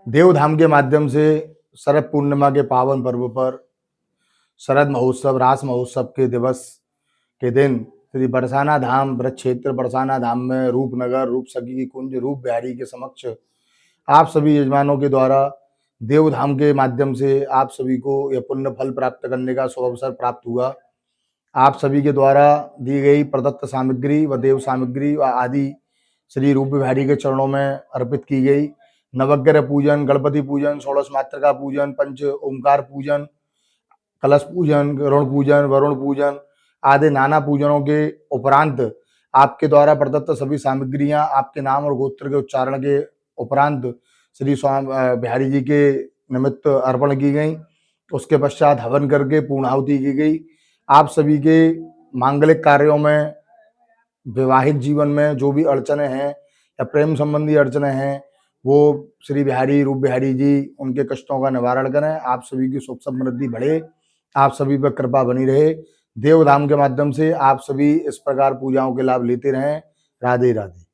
देवधाम के माध्यम से शरद पूर्णिमा के पावन पर्व पर शरद महोत्सव, रास महोत्सव के दिवस के दिन श्री बरसाना धाम ब्रज क्षेत्र बरसाना धाम में रूपनगर, रूप सखी की कुंज, रूप बिहारी के समक्ष आप सभी यजमानों के द्वारा देवधाम के माध्यम से आप सभी को यह पुण्य फल प्राप्त करने का शुभ अवसर प्राप्त हुआ। आप सभी के द्वारा दी गई प्रदत्त सामग्री व देव सामग्री व आदि श्री रूप बिहारी के चरणों में अर्पित की गई। नवग्रह पूजन, गणपति पूजन, षोडश मातृका पूजन, पंच ओंकार पूजन, कलश पूजन, गरुड़ पूजन, वरुण पूजन आदि नाना पूजनों के उपरांत आपके द्वारा प्रदत्त सभी सामग्रियां आपके नाम और गोत्र के उच्चारण के उपरांत श्री स्वामी बिहारी जी के निमित्त अर्पण की गई। उसके पश्चात हवन करके पूर्णाहुति की गई। आप सभी के मांगलिक कार्यों में, वैवाहिक जीवन में जो भी अड़चने हैं या प्रेम संबंधी अड़चने हैं, वो श्री बिहारी, रूप बिहारी जी उनके कष्टों का निवारण करें। आप सभी की सुख समृद्धि बढ़े, आप सभी पर कृपा बनी रहे। देवधाम के माध्यम से आप सभी इस प्रकार पूजाओं के लाभ लेते रहें। राधे राधे।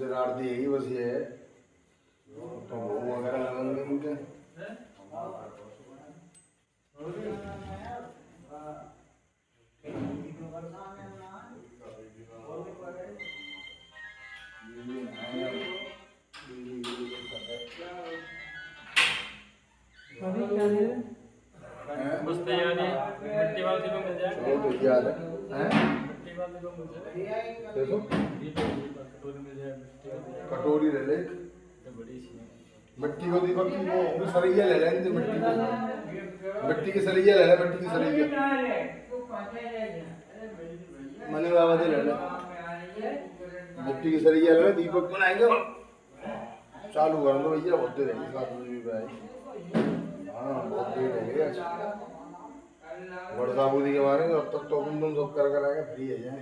शरारती यही बस ये है तो वो वगैरह लगेंगे उनके मिट्टी वाली को मिल जाए। चलो तो यार है मिट्टी वाली को मिल जाए। देखो कटोरी मिल जाए। कटोरी ले ले बड़ी सी मिट्टी को दीपक की वो सरैया ले लेंगे मिट्टी को मिट्टी की सरैया ले ले मिट्टी की सरैया मने बाबा दे ले ले मिट्टी की सरैया ले ले दीपक बनाएंगे चालू कर दो भैया बहुत देर रहेगी 7 बजे भी भाई हाँ बहुत देर रहेगा वर्षा बूदी के बारे में अब तक तो तुम सब कर आएगा फ्री है जाए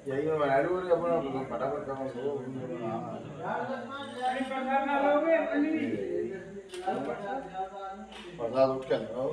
यही मैं बना लूँ अपना फटाफट काम हो प्रसाद उठ के लगाओ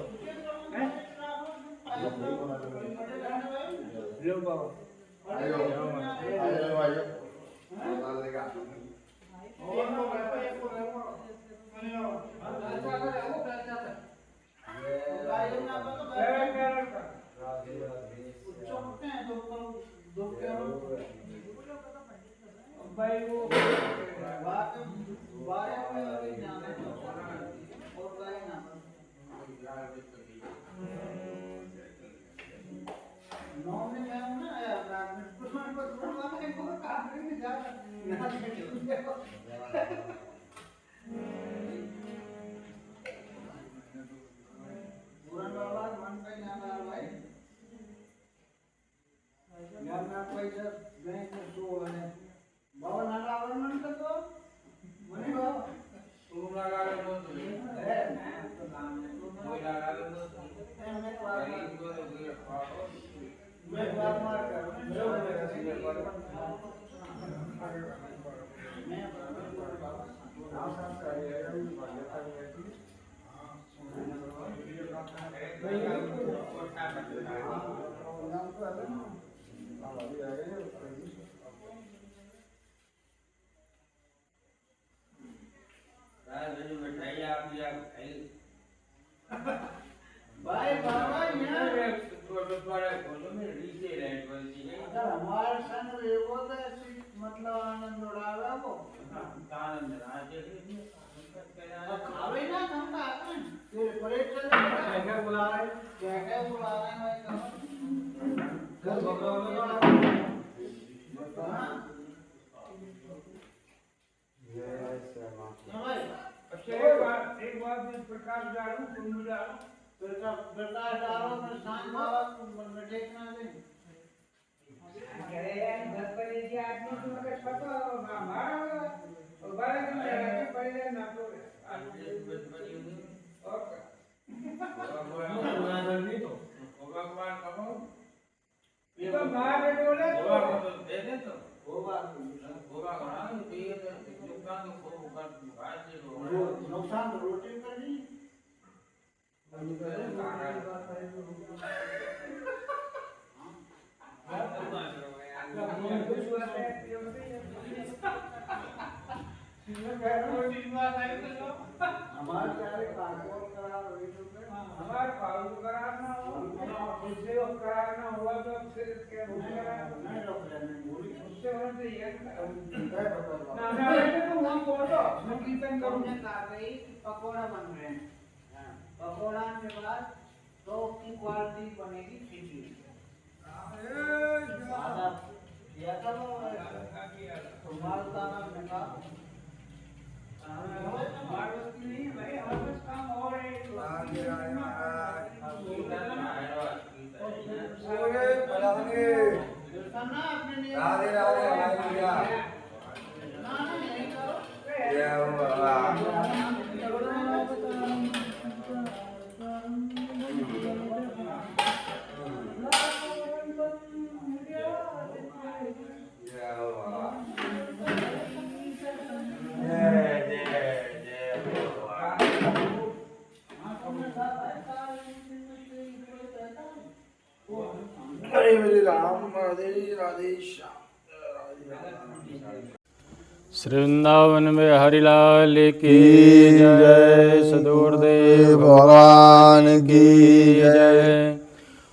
भाई बाबा हमारे संग एगो तो ऐसी मतलब आनंद उड़ावे वो खावे ना हम का तेरे परेड चले क्या बुला रहे क्या बुला रहे हैं कल भगवान एक बात में प्रकाश डालूं तुम डालो प्रकाश डालो मैं शांत बाबा को में देखना दे अरे यार 10 बजे की आदमी तुम्हें पता हमारा और 12 दिन लगे पहले ना तो ओके भगवान कहो ये तो मार बेटोले दे दे तो होगा होगा तो ये नुकसान तो होगा नुकसान तो रोटी करनी पकौड़ा बन रहे हैं पकौड़ा के बाद तो की क्वालिटी बनेगी खिचड़ी या तो मालदाना में का मालवती नहीं भाई हमारे काम हो रहे हैं ओए पलाने राधे राधे भाई भैया ना नहीं करो ये बाबा हरे हरे राम राधे राधे श्याम श्री वृंदावन में हरिलाल की जय सदुर्देव भगवान की जय।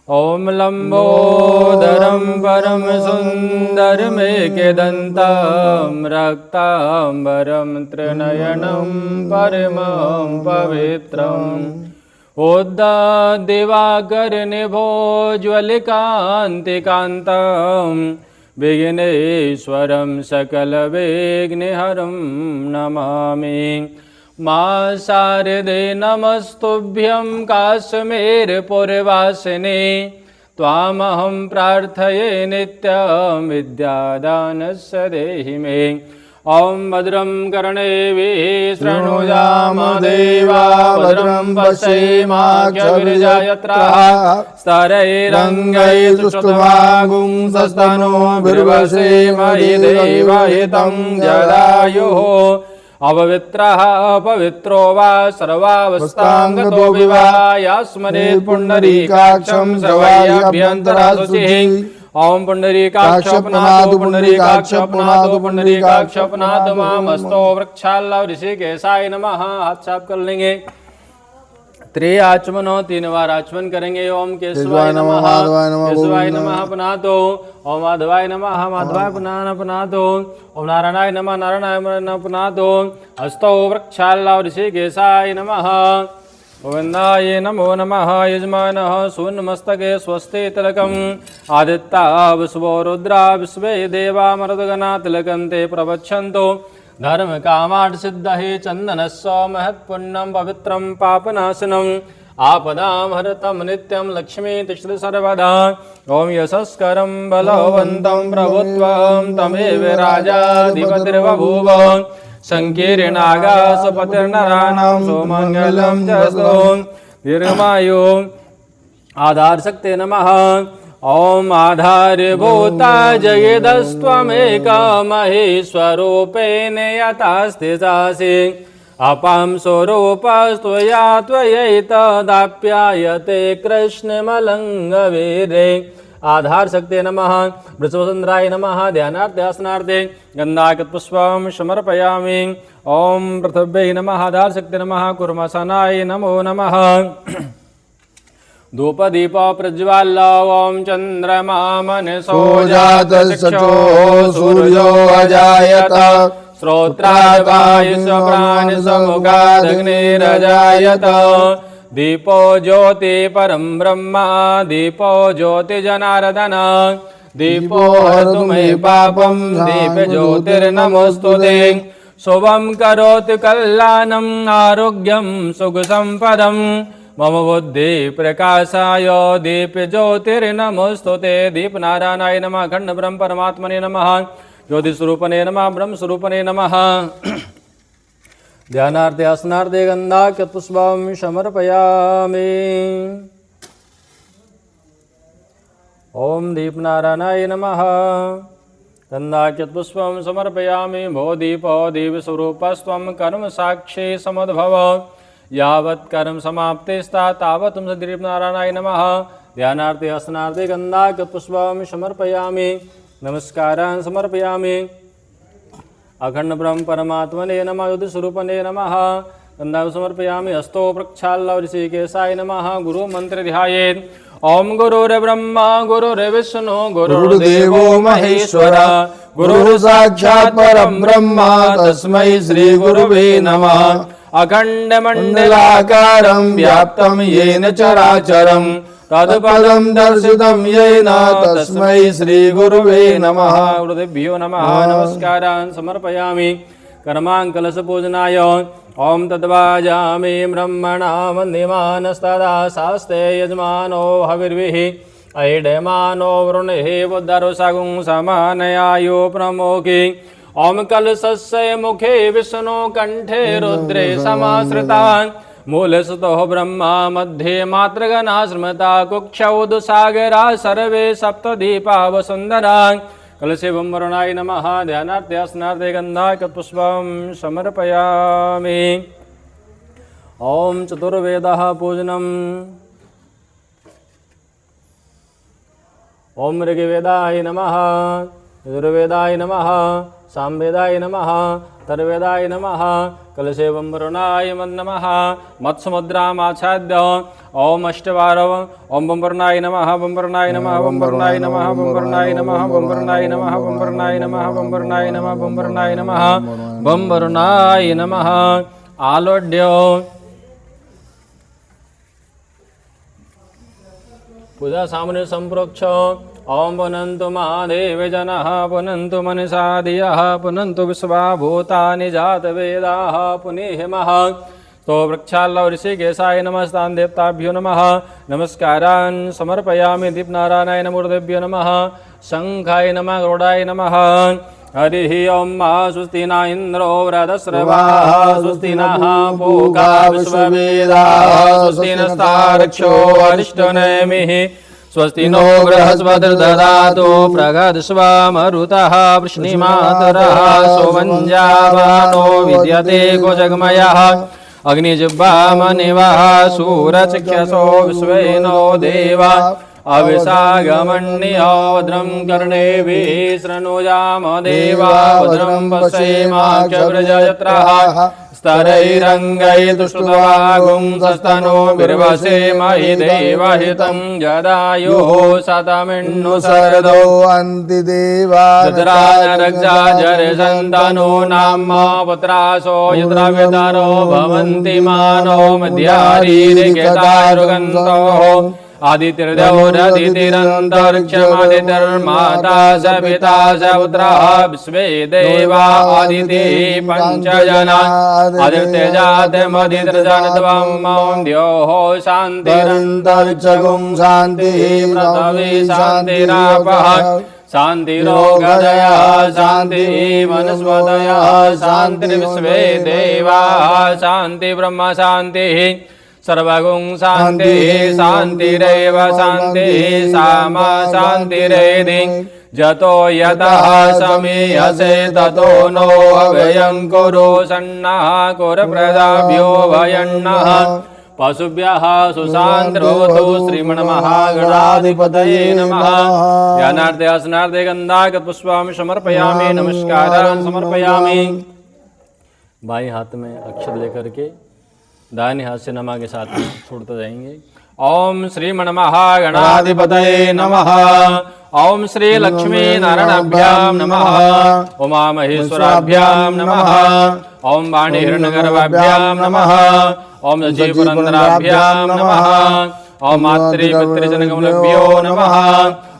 ओम लंबोदरम परम सुंदर मेकेदंतम रक्तांबरम त्रिनयनम परमं पवित्रम् उद्दिवाकर निभोज्वलिकान्तिकान्तं विघ्नेश्वरं सकलविघ्नहरं नमामि। मा शारदे नमस्तुभ्यं काश्मीरपुरवासिने त्वामहं प्रार्थये नित्यं विद्यादानस्य देहि मे। ओम भद्रं कर्णेभिः शृणुयामदेवा भद्रं पश्येमाक्षभिर्जयत्राः स्तरैरङ्गैस्तुष्टुवागुंसस्तनोभिर्वसेमहि देवहितं जदायुः। अपवित्रः अपवित्रो वा सर्वावस्थां गतो विवायास्मरेत् पुण्डरीकाक्षं श्रवयाभ्यन्तरा शुचिः। ओम पुंडरीकाक्षपनातो पुंडरीकाक्षपनातो पुंडरीकाक्षपनातो मामस्तो वृक्षाल्लाभ ऋषिकेशाय नमः। हाथ साफ कर लेंगे। त्रिआचमनो 3 बार आचमन करेंगे। ओम केशवाय नमः केशवाय नमः पनातो। ओम माधवाय नमः माधवाय पुनः पनातो। ओम नारायणाय नमः नारायणाय पनातो। हस्तो वृक्षाल्लाभ ऋषिकेशाय नमः। गोविन्दाय नमो नमः। यजमानः शून्यमस्तके स्वस्ति तिलकम् आदित्या विश्वो रुद्रा विश्वे देवा मरुद्गणा तिलकं ते प्रवक्षन्तु धर्म कामार्थ सिद्धये चन्दनस्य महत्पुण्यं पवित्रं पापनाशनम् आपदां हरतं नित्यं लक्ष्मी तिष्ठति सर्वदा। ॐ यशस्करं बलवन्तं प्रभुत्वं तमेव राजाधिपतिर्बभूव संकीर्णागासपतिर्नराणां सोमङ्गलं च दीर्घमायु आधार शक्ते नमः। ॐ आधारभूता जगदस्त्वमेक महेश्वरूपेण यथास्थितासि अपां स्वरूपस्त्वया त्वयैतदाप्यायते कृष्णमलङ्गवीरे। आधार शक्ते नमः। वृषभचन्द्राय नमः। ध्यानार्थे गन्धाक्षपुष्पं समर्पयामि। ॐ पृथिव्यै नमः। आधार शक्ते नमः। कुर्मसनाय नमो नमः। धूपदीप प्रज्वाल्य ॐ चन्द्रमा मनसो जातचक्षो सूर्यो अजायत श्रोत्राद्वायुष्प्राणिसमुखादग्निरजायत दीपो ज्योति परं ब्रह्म दीपो ज्योति जनार्दन दीपो हरतु मे पापं दीप ज्योतिर्नमोस्तुते शुभं करोति कल्याणम् आरोग्यं सुखसम्पदं मम बुद्धि प्रकाशाय दीप ज्योतिर्नमोस्तुते। दीपनारायणाय नमः। अखंड ब्रह्म परमात्मने नमः। ज्योतिस्वरूपने नमः। ब्रह्मस्वरूपने नमः। ध्यानार्थे आसनार्थे गन्धाक्षपुष्पं समर्पयामि। ॐ दीपनारायणाय नमः। गन्धाक्षपुष्पं समर्पयामि। भो दीपो दीपस्वरूपस्त्वं कर्म साक्षी समुद्भव यावत् कर्म समाप्तिस्तावत् तावत् दीपनारायणाय नमः। ध्यानार्थे आसनार्थे गन्धाक्षपुष्पं समर्पयामि। नमस्कारान् समर्पयामि। अखंड ब्रह्म परमात्मने नमः। ज्योतिस्वरूपने नमः। गन्धां समर्पयामि। हस्तो प्रक्षाल्य ऋषिकेशाय नमः। गुरु मंत्र ध्यायेत्। ओम गुरुर्ब्रह्मा गुरुर्विष्णु गुरुर्देवो महेश्वर गुरुः साक्षात् परं ब्रह्म तस्मै श्री गुरुवे नमः। अखंड मंडलाकारं व्याप्तं येन चराचरं तत्पदं दर्शितं येन तस्मै श्री गुरुवे नमः। गुरुदेभ्यो नमः। नमस्कारान् समर्पयामि। कर्माङ्कलशपूजनाय ॐ तद्वाजामि ब्रह्मणा वन्द्यमानस्तदा शास्ते यजमानो हविर्भिः ऐडमानो वृणिः बुद्धरुषगुं समानयायो प्रमुखी। ॐ कलशस्य मुखे विष्णु कंठे रुद्रे समाश्रितान् मूलस्तुतो ब्रह्मा मध्ये मातृगणा स्मृता कुक्षौ दुसागरा सर्वे सप्तदीपा वसुन्धरा। कलशे वरुणाय नमः। ध्यानार्थे आसनार्थे गन्धाक्षपुष्पं समर्पयामि। ॐ चतुर्वेदः पूजनम्। ॐ ऋग्वेदाय नमः। यजुर्वेदाय नमः। सामवेदाय नमः। अथर्ववेदाय नमः। कलशे वरुणाय नमः। मत्समुद्रामाच्छाद्य ॐ अष्टवारव ॐ वरुणाय नमः। वरुणाय नमः। वरुणाय नमः। वरुणाय नमः। वरुणाय नमः। वरुणाय नमः। वरुणाय नमः। वरुणाय नमः। वरुणाय नमः। आलोड्य पूजा सामने संप्रोक्ष ओम पुनन्तु महादेव जनः पुनन्तु मनसा धियः पुनन्तु विश्वाभूतानि जातवेदाः पुनीहिमः। तो वृक्षाल्लव ऋषिकेशाय नमस्तान् देवताभ्यो नमः। नमस्कारान् समर्पयामि। दीपनारायणाय नमो गुरुदेभ्यो नमः। शङ्खाय नमः। गरुडाय नमः। हरिः ओं स्वस्ति न इन्द्रो वृधस्रवाः स्वस्ति नः पूषा विश्ववेदाः स्वस्ति नस्तार्क्ष्यो अरिष्टनेमिः स्वस्ति नो बृहस्पतिर्दधातु प्रगदस्वामरुतः वृष्णिमातरः सोमञ्जावानो विद्यते गोजगमयः अग्निजिह्वामनिवः सूरचक्षसो विश्वेनो देवा अविसागमण्यो भद्रं कर्णेभिः शृणुयाम देवा भद्रं पश्येमाक्षव्रजयत्रः स्तरैरङ्गैतुष्टुवागुंसस्तनो बिर्वसे महि देवहितं जदायुः शतमिन्नु शरदो अन्ति देवा तत्रानरक्षा जरसन्तनो नाम्मा पुत्रासो यत्र वितरो भवन्ति मानो मध्यारीरिकेतारुगन्तोः आदित्यर्दौरदितिरन्तरिक्षमादितिर्माता स पिता स पुत्रः विश्वे देवा आदिते पञ्चजना आदित्यजातमदित्रजनत्वं मौं द्योः शान्तिरन्तरिक्षगुं शान्तिः पृथिवी शान्तिरापः शान्तिरोगदयः शान्तिः वनस्पतयः शान्तिर्विश्वे देवाः शान्ति ब्रह्म शान्तिः सर्वगुं शान्तिः शान्तिरेव शान्तिः सामा शान्तिरेधि जतो यतः समीयसे ततो नो अभयं कुरु सन्नः कुरु प्रदाभ्यो भयन्नः पशुभ्यः सुशान्तिर्भवतु श्रीमन्महागणाधिपतये नमः। ध्यानार्थे आसनार्थे गन्धाक्षतपुष्पाणि समर्पयामि नमस्कारान् समर्पयामि। बाएं हाथ में अक्षत लेकर के दाहिने हाथ से नमा के साथ में छोड़ते जाएंगे। ओम श्रीमन्महागणाधिपतये नमः। ओम श्री लक्ष्मी नारायणाभ्यां नमः। उमा महेश्वराभ्यां नमः। ओम वाणी हिरण्यगर्भाभ्यां नमः। ओम शचि पुरंदराभ्यां नमः। ओम मातृ पितृजनकमलभ्यो नमः।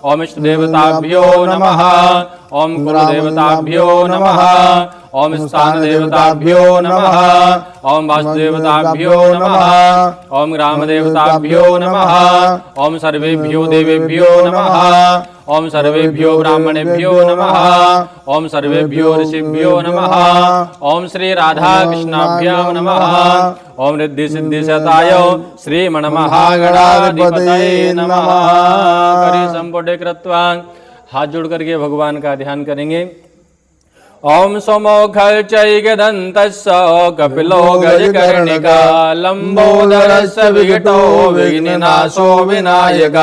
ओम इष्टदेवताभ्यो नमः। ओम कुलदेवताभ्यो नमः। ओम स्थान देवताभ्यो नमः। ओम वासुदेवताभ्यो नमः। ओम ग्राम देवताभ्यो नमः। ओम सर्वेभ्यो देवेभ्यो नमः। ओम सर्वेभ्यो ब्राह्मणेभ्यो नमः। ओम सर्वेभ्यो ऋषिभ्यो नमः। ओम श्री राधा कृष्णाभ्यां नमः। ओम रिद्धि सिद्धि सताय श्रीमन्महागणाधिपतये नमः। करी संपुटे कृत्वा हाथ जोड़ करके भगवान का ध्यान करेंगे। ओम सोमोखल्चैकदन्तस्य कपिलो गजकर्णिका लंबोदरस्य विघटो विघ्ननाशो विनायक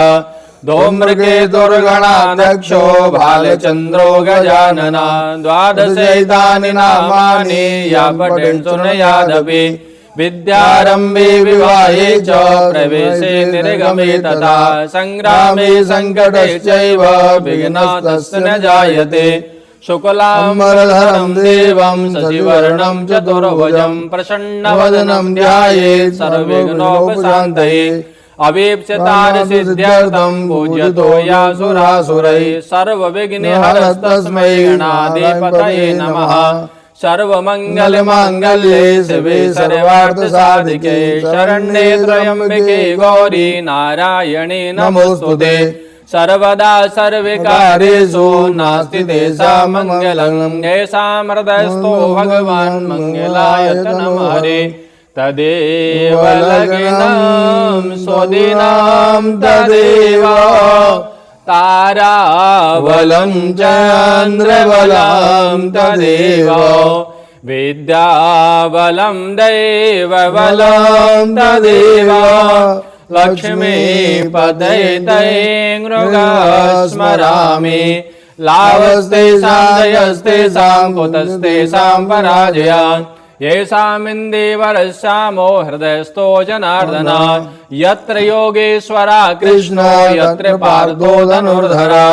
धूम्रकेतुर्गणाध्यक्षो भालचन्द्रो गजानना द्वादशैतानि नामानि या पठेन् शृणुयादपि विद्यारम्भे विवाहे च प्रवेशे निर्गमे तथा संग्रामे संकटे चैव विघ्नः तस्य न जायते। शुक्लाम्बरधरं देवं शशिवर्णं चतुर्भुजं प्रसन्नवदनं ध्यायेत् सर्वविघ्नोपशान्तये। अवीप्सितार्थसिद्ध्यर्थं पूज्यतो यासुरासुरैः सर्वविघ्नहरस्तस्मै गणाधिपतये नमः। सर्वमङ्गलमाङ्गल्ये शिवे सर्वार्थसाधिके शरण्ये त्र्यम्बके गौरी नारायणे नमोस्तुते। सर्वदा सर्वकार्येषु नास्ति तेषां मङ्गलं येषां हृदयस्थो भगवान् मङ्गलाय नमः। तदेव लग्नं स्वदिनं तदेव ताराबलं चन्द्रबलं तदेव विद्याबलं दैवबलं तदेव लक्ष्मीपदये मृगस्मरामि लाभस्तेषां जयस्तेषां कुतस्तेषां पराजया येषामिन्दीवरस्यामो हृदयस्थो जनार्दन यत्र योगेश्वरा कृष्णो यत्र पार्थो धनुर्धरा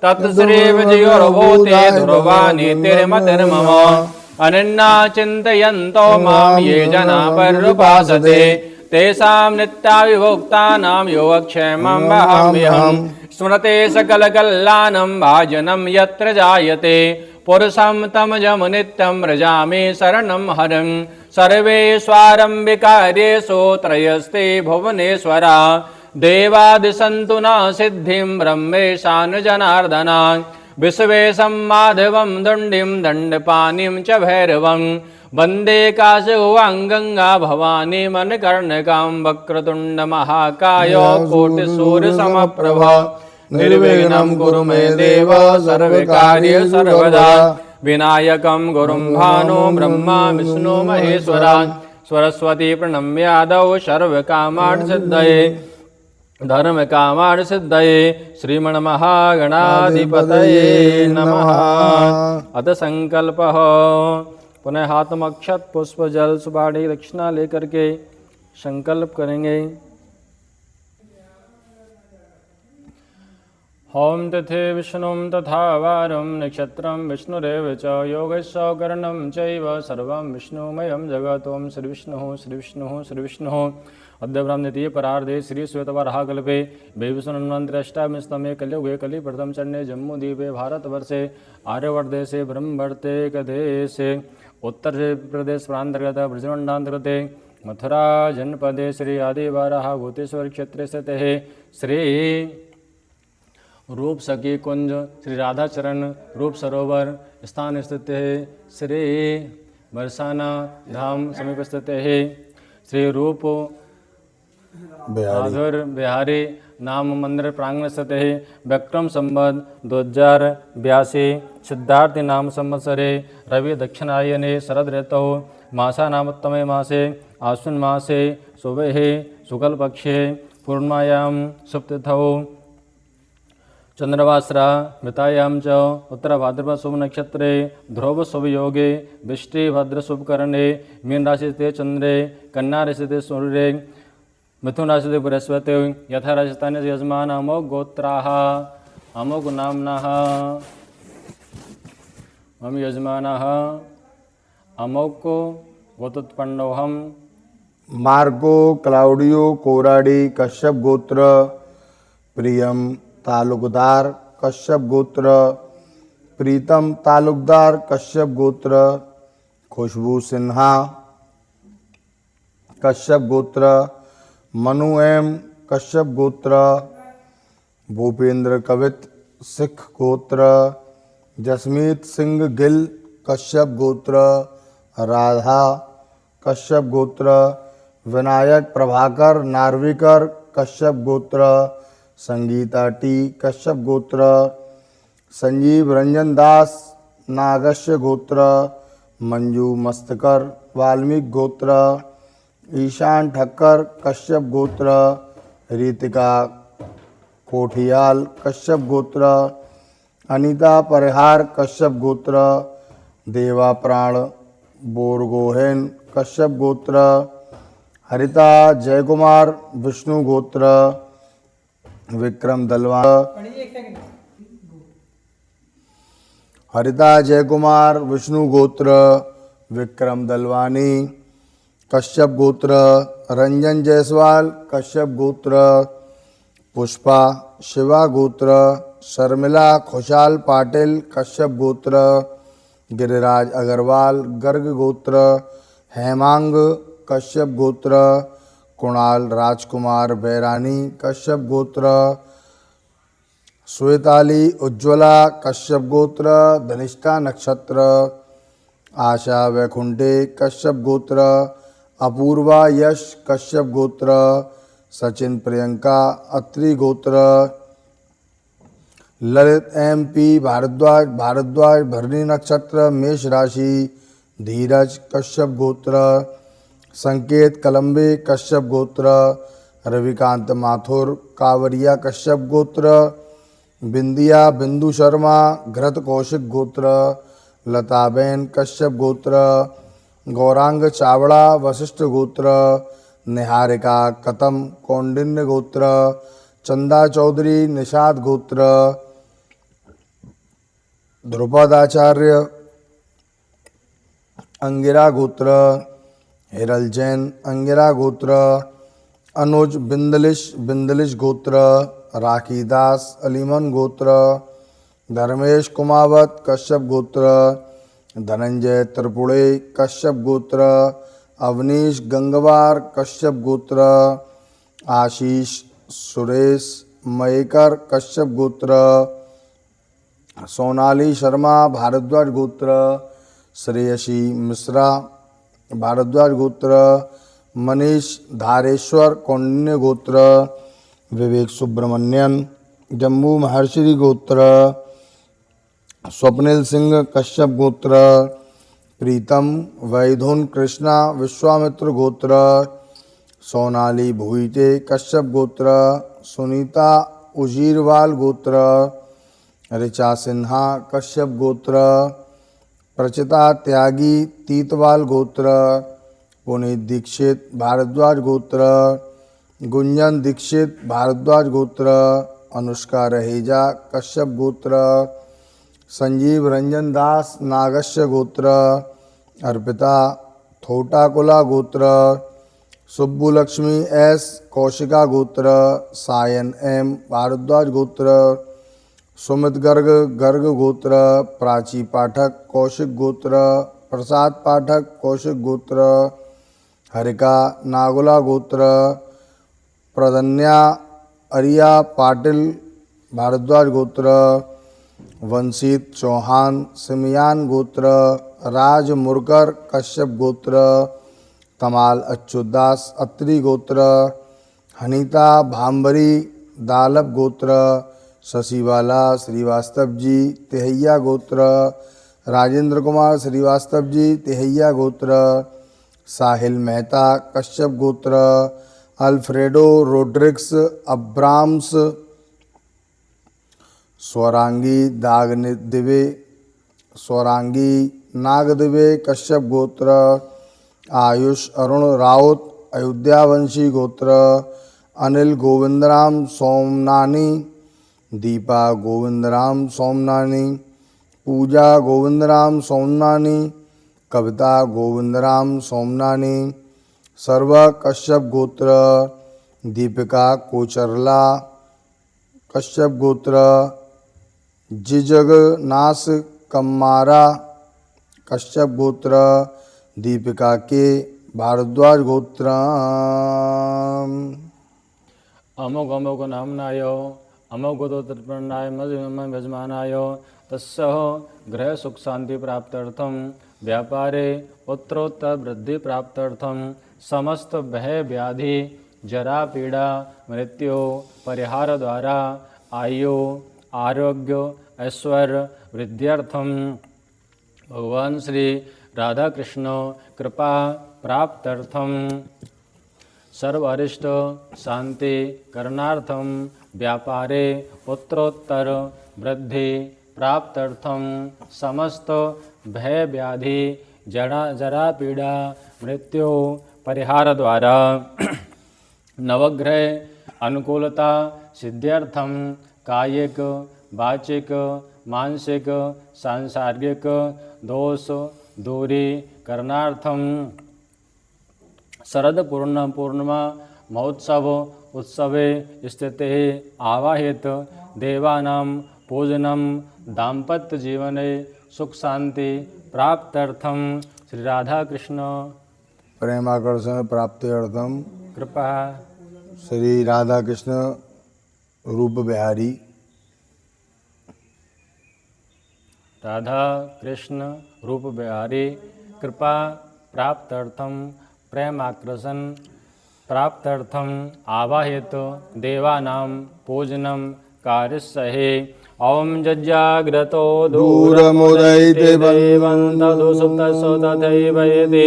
तत्र श्रीविजयोर्भूते दुर्वाणी तिर्मतिर्मम अनन्या चिन्तयन्तो मां ये जना पर्युपासते तेषां नित्याविभोक्तानां योगक्षेमं वहाम्यहम्। स्मृते सकलकल्याणं भाजनं यत्र जायते पुरुषं तमजं नित्यं व्रजामि शरणं हरं। सर्वेश्वरं विकार्येषु त्रयस्ते भुवनेश्वरा देवादिसन्तु न सिद्धिं ब्रह्मेशान जनार्दन। विश्वेशं माधवं दण्डिं दण्डपाणिं च भैरवं वन्दे काशवां गंगा भवानी मनकर्णकां वक्रतुण्डमहाकाय कोटिसूर्यसमप्रभ निर्विघ्नं कुरु मे देव सर्वकार्येषु सर्वदा। विनायकं गुरुं भानो ब्रह्मा विष्णु महेश्वरा सरस्वती प्रणम्यादौ सर्वकामार्थसिद्धये धर्मकामार्थसिद्धये श्रीमन्महागणाधिपतये नमः। अथ संकल्पः पुनः हाथ में अक्षत पुष्प जल सुपारी दक्षिणा लेकर के संकल्प करेंगे। ओम तथे विष्णुं तथा वारं नक्षत्रं विष्णुरेव च योगस्य करणं चैव सर्वं विष्णुमयं जगत्। ओम श्री विष्णुः श्री विष्णुः श्री विष्णुः। अद्य ब्रह्मनिधि परार्धे श्री श्वेतवराहकल्पे बेविष्णुन्वन्तरष्टाविंशतमे कलियुगे कलि प्रथम चरणे जम्मूद्वीपे भारतवर्षे आर्यवर्तदेशे ब्रह्मवर्ते कदेशे उत्तर प्रदेश प्रांतर्गत ब्रजमंडलांतर्गते मथुरा जनपदे श्री आदिवाराह भूतेश्वर क्षेत्रे स्थिते श्री रूप सखी कुंज श्री राधाचरण रूप सरोवर स्थान स्थित है। श्री बरसाना धाम समीप स्थित है। श्री रूप माधुर बिहारी नाम मंदिर प्रांगण स्थित है। विक्रम संवत 2082 सिद्धार्थी नाम संवत्सरे रवि दक्षिणायने शरद ऋतौ मासा नामोत्तमे मासे आश्विन मासे शुभे शुक्ल पक्षे पूर्णिमायां शुभतिथौ चंद्रवासरा मृतायां च उत्तर भाद्रपद शुभ नक्षत्रे ध्रुव शुभ योगे वृष्टि भद्र शुभ करणे मीन राशि स्थिते चंद्रे कन्या राशि स्थिते सूर्ये मिथुन राशि स्थिते बृहस्पति यथा राजस्थान यजमान अमोघ गोत्राः अमोघ नाम्नाः मम यजमानः अमोघ गोत्रोत्पन्नोऽहम्। मार्को क्लाउडियो कोराडी कश्यप गोत्र। प्रियम तालुकदार कश्यप गोत्र। प्रीतम तालुकदार कश्यप गोत्र। खुशबू सिन्हा कश्यप गोत्र। मनु एम कश्यप गोत्र। भूपेंद्र कवित सिख गोत्र। जसमीत सिंह गिल कश्यप गोत्र। राधा कश्यप गोत्र। विनायक प्रभाकर नार्विकर कश्यप गोत्र। संगीता टी कश्यप गोत्र। संजीव रंजन दास नागस्य गोत्र। मंजू मस्तकर वाल्मीकि गोत्र। ईशान ठक्कर कश्यप गोत्र। रीतिका कोठियाल कश्यप गोत्र। अनीता परिहार कश्यप गोत्र। देवा प्राण बोरगोहेन कश्यप गोत्र। हरिता जयकुमार विष्णु गोत्र। विक्रम दलवानी हरिता जयकुमार विष्णु गोत्र। विक्रम दलवानी कश्यप गोत्र। रंजन जायसवाल कश्यप गोत्र। पुष्पा शिवा गोत्र। शर्मिला खुशाल पाटिल कश्यप गोत्र। गिरिराज अग्रवाल गर्ग गोत्र। हेमांग कश्यप गोत्र। कुणाल राजकुमार बैरानी कश्यप गोत्र। श्वेताली उज्ज्वला कश्यप गोत्र। धनिष्ठा नक्षत्र। आशा वैकुंठे कश्यप गोत्र। अपूर्वा यश कश्यप गोत्र। सचिन प्रियंका अत्रि गोत्र। ललित एम पी भारद्वाज भरणी नक्षत्र मेष राशि। धीरज कश्यप गोत्र। संकेत कलम्बे कश्यप गोत्र। रविकांत माथुर कावरिया कश्यप गोत्र। बिंदिया बिंदु शर्मा घृत कौशिक गोत्र। लताबेन कश्यप गोत्र। गौरांग चावड़ा वशिष्ठ गोत्र। निहारिका कतम कौंडिन्य गोत्र। चंदा चौधरी निषाद गोत्र। ध्रुपद आचार्य अंगिरा गोत्र। हिरल जैन अंगिरा गोत्र। अनुज बिंदलिश गोत्र। राखी दास अलीमन गोत्र। धर्मेश कुमावत कश्यप गोत्र। धनंजय त्रिपुड़े कश्यप गोत्र। अवनीश गंगवार कश्यप गोत्र। आशीष सुरेश मयेकर कश्यप गोत्र। सोनाली शर्मा भारद्वाज गोत्र। श्रेयसी मिश्रा भारद्वाज गोत्र। मनीष धारेश्वर कौंडिन्य गोत्र। विवेक सुब्रमण्यन जम्मू महर्षि गोत्र। स्वप्निल सिंह कश्यप गोत्र। प्रीतम वैधुन कृष्णा विश्वामित्र गोत्र। सोनाली भुईटे कश्यप गोत्र। सुनीता उजीरवाल गोत्र। ऋचा सिन्हा कश्यप गोत्र। प्रचिता त्यागी तीतवाल गोत्र, पुनीत दीक्षित भारद्वाज गोत्र, गुंजन दीक्षित भारद्वाज गोत्र, अनुष्का रहेजा कश्यप गोत्र, संजीव रंजन दास नागस्य गोत्र, अर्पिता थोटाकुला गोत्र, सुब्बू लक्ष्मी एस कौशिका गोत्र, सायन एम भारद्वाज गोत्र, सुमित गर्ग गर्ग गोत्र, प्राची पाठक कौशिक गोत्र, प्रसाद पाठक कौशिक गोत्र, हरिका नागुला गोत्र, प्रधन्या अरिया पाटिल भारद्वाज गोत्र, वंशित चौहान सिमयान गोत्र, राज मुरकर कश्यप गोत्र, तमाल अच्युतदास अत्री गोत्र, हनीता भांबरी दालप गोत्र, शशिवाला श्रीवास्तव जी तेहैया गोत्र, राजेंद्र कुमार श्रीवास्तव जी तेहैया गोत्र, साहिल मेहता कश्यप गोत्र, alfredo Rodrigues Abrams, Swarangi Nagdive Kashyap गोत्र, आयुष अरुण राउत अयोध्यावंशी गोत्र, अनिल गोविंदराम सोमनानी, दीपा गोविंदराम सोमनानी, पूजा गोविंदराम सोमनानी, कविता गोविंदराम सोमनानी, सर्व कश्यप गोत्र, दीपिका कोचरला कश्यप गोत्र, जिजगनास कम्मारा कश्यप गोत्र, दीपिका के भारद्वाज गोत्र। अमोघ अमोघ नामनाय अमोघोत्तरप्रणाय यजमानाय तस्य गृह सुख शांति प्राप्त्यर्थम व्यापारे उत्तरोत्तर वृद्धि प्राप्त्यर्थम समस्त भय व्याधि जरा पीड़ा मृत्यु परिहार द्वारा आयु आरोग्य ऐश्वर्य वृद्ध्यर्थम भगवान श्री राधा कृष्ण कृपा प्राप्त्यर्थम सर्व अरिष्ट शांति करणार्थम व्यापारे उत्तरोत्तर वृद्धि प्राप्त्यर्थम समस्त भय व्याधि जरा पीड़ा मृत्यु परिहार द्वारा नवग्रह अनुकूलता सिद्ध्यर्थम कायिक वाचिक मानसिक सांसारिक दोष दूरी करणार्थम शरद पूर्णिमा महोत्सव उत्सवे स्थिते आवाहित देवानां पूजनम दाम्पत्य जीवने सुख शांति प्राप्त्यर्थम श्री राधा कृष्ण प्रेमाकर्षण प्राप्त्यर्थम कृपा श्री राधा कृष्ण रूप बिहारी राधा कृष्ण रूप बिहारी कृपा प्राप्त्यर्थम प्रेमाकर्षण प्राप्त्यर्थम आवाहित देवानां पूजनम कार्यस्सहे ओम जज्जाग्रतो दूरमुदयते दूरमुदयते सुप्तस्सो तथैव यदि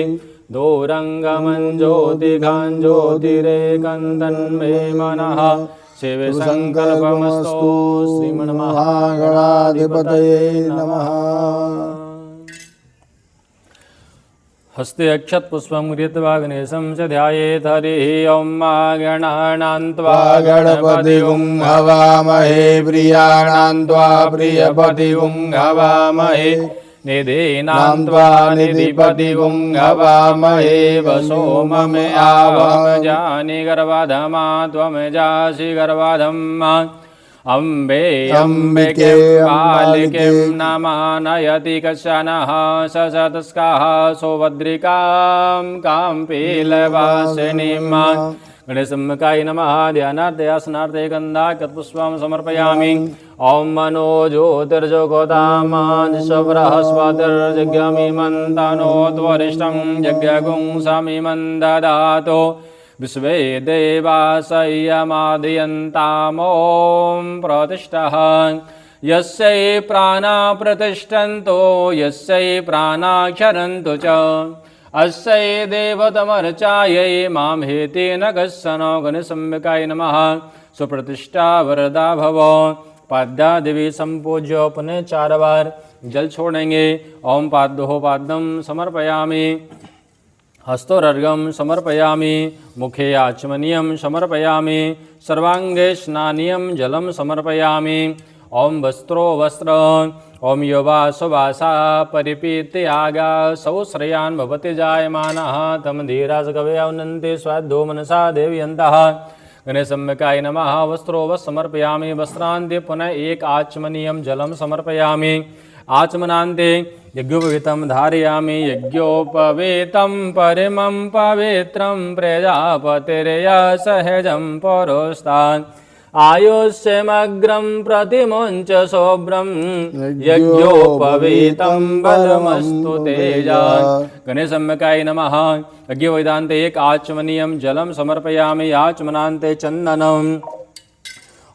दूरंगमं ज्योतिघां ज्योतिरेकन्तन्मे मनः शिव संकल्पमस्तु श्रीमन्महागणाधिपतये नमः। हस्ते अक्षत पुष्पं गृहीत्वा गणेशं च ध्यायेत् हरिः ॐ मा गणानां त्वा गणपतिगुं हवामहे प्रियाणां त्वा प्रियपतिगुं हवामहे निधीनां त्वा निधिपतिगुं हवामहे वसोममे आवमजानि गर्भाधमा त्वमजासि गर्भाधम्मा अम्बे अम्बिके बालिकीं नमानयति कश्चनः सशतस्काः सौभद्रिकां काम्पीलवासिनीं गणेशम्काय नमः ध्यानार्थे गन्धाक्षतपुष्पं समर्पयामि ॐ मनो ज्योतिर्जगोदामादिशबृहस्पतिर्जज्ञमिमन्तनो त्वरिष्ठं यज्ञगुं समिमं ददातु विश्वे देवासय्यमादयन्तामों प्रतिष्ठः यस्यै प्राणा प्रतिष्ठन्तो यस्यै प्राणा क्षरन्तु च अस्यै देवतमर्चायै मां हेते न कश्चन गणेशम्बिकाय नमः सुप्रतिष्ठा वरदा भव पाद्यादेवी संपूज्य पुनः 4 बार जल छोड़ेंगे। ओम पाद्योः पाद्यं समर्पयामि, हस्तोर्घ्यं समर्पयामि, मुखे आचमनीयं समर्पयामि, सर्वांगे स्नानीयं जलं समर्पयामि। ओम वस्त्रो वस्त्र, ओम युवा सुवासा परिपीत्य आगा सौ श्रेयान् भवति जायमानः तं धीरास कवय उन्नन्ति स्वाद्धो मनसा देवयन्तः। गणेशम्यकाय नमः। वस्त्रो वस्त्र समर्पयामि, वस्त्रान्ते पुनः एक आचमनीयं जलं समर्पयामि। आचमनान्ते यज्ञोपवीतं धारयामि, यज्ञोपवीतं परिमं पवित्रं प्रजापतिर्य सहजं परोस्तान् आयुष्यमग्रं प्रतिमुञ्च शोभ्रं यज्ञोपवीतं बलमस्तु तेजा। गणेशम्यकाय नमः। यज्ञोपवीतान्ते एक आचमनीयं जलं समर्पयामि, आचमनान्ते चन्दनम्।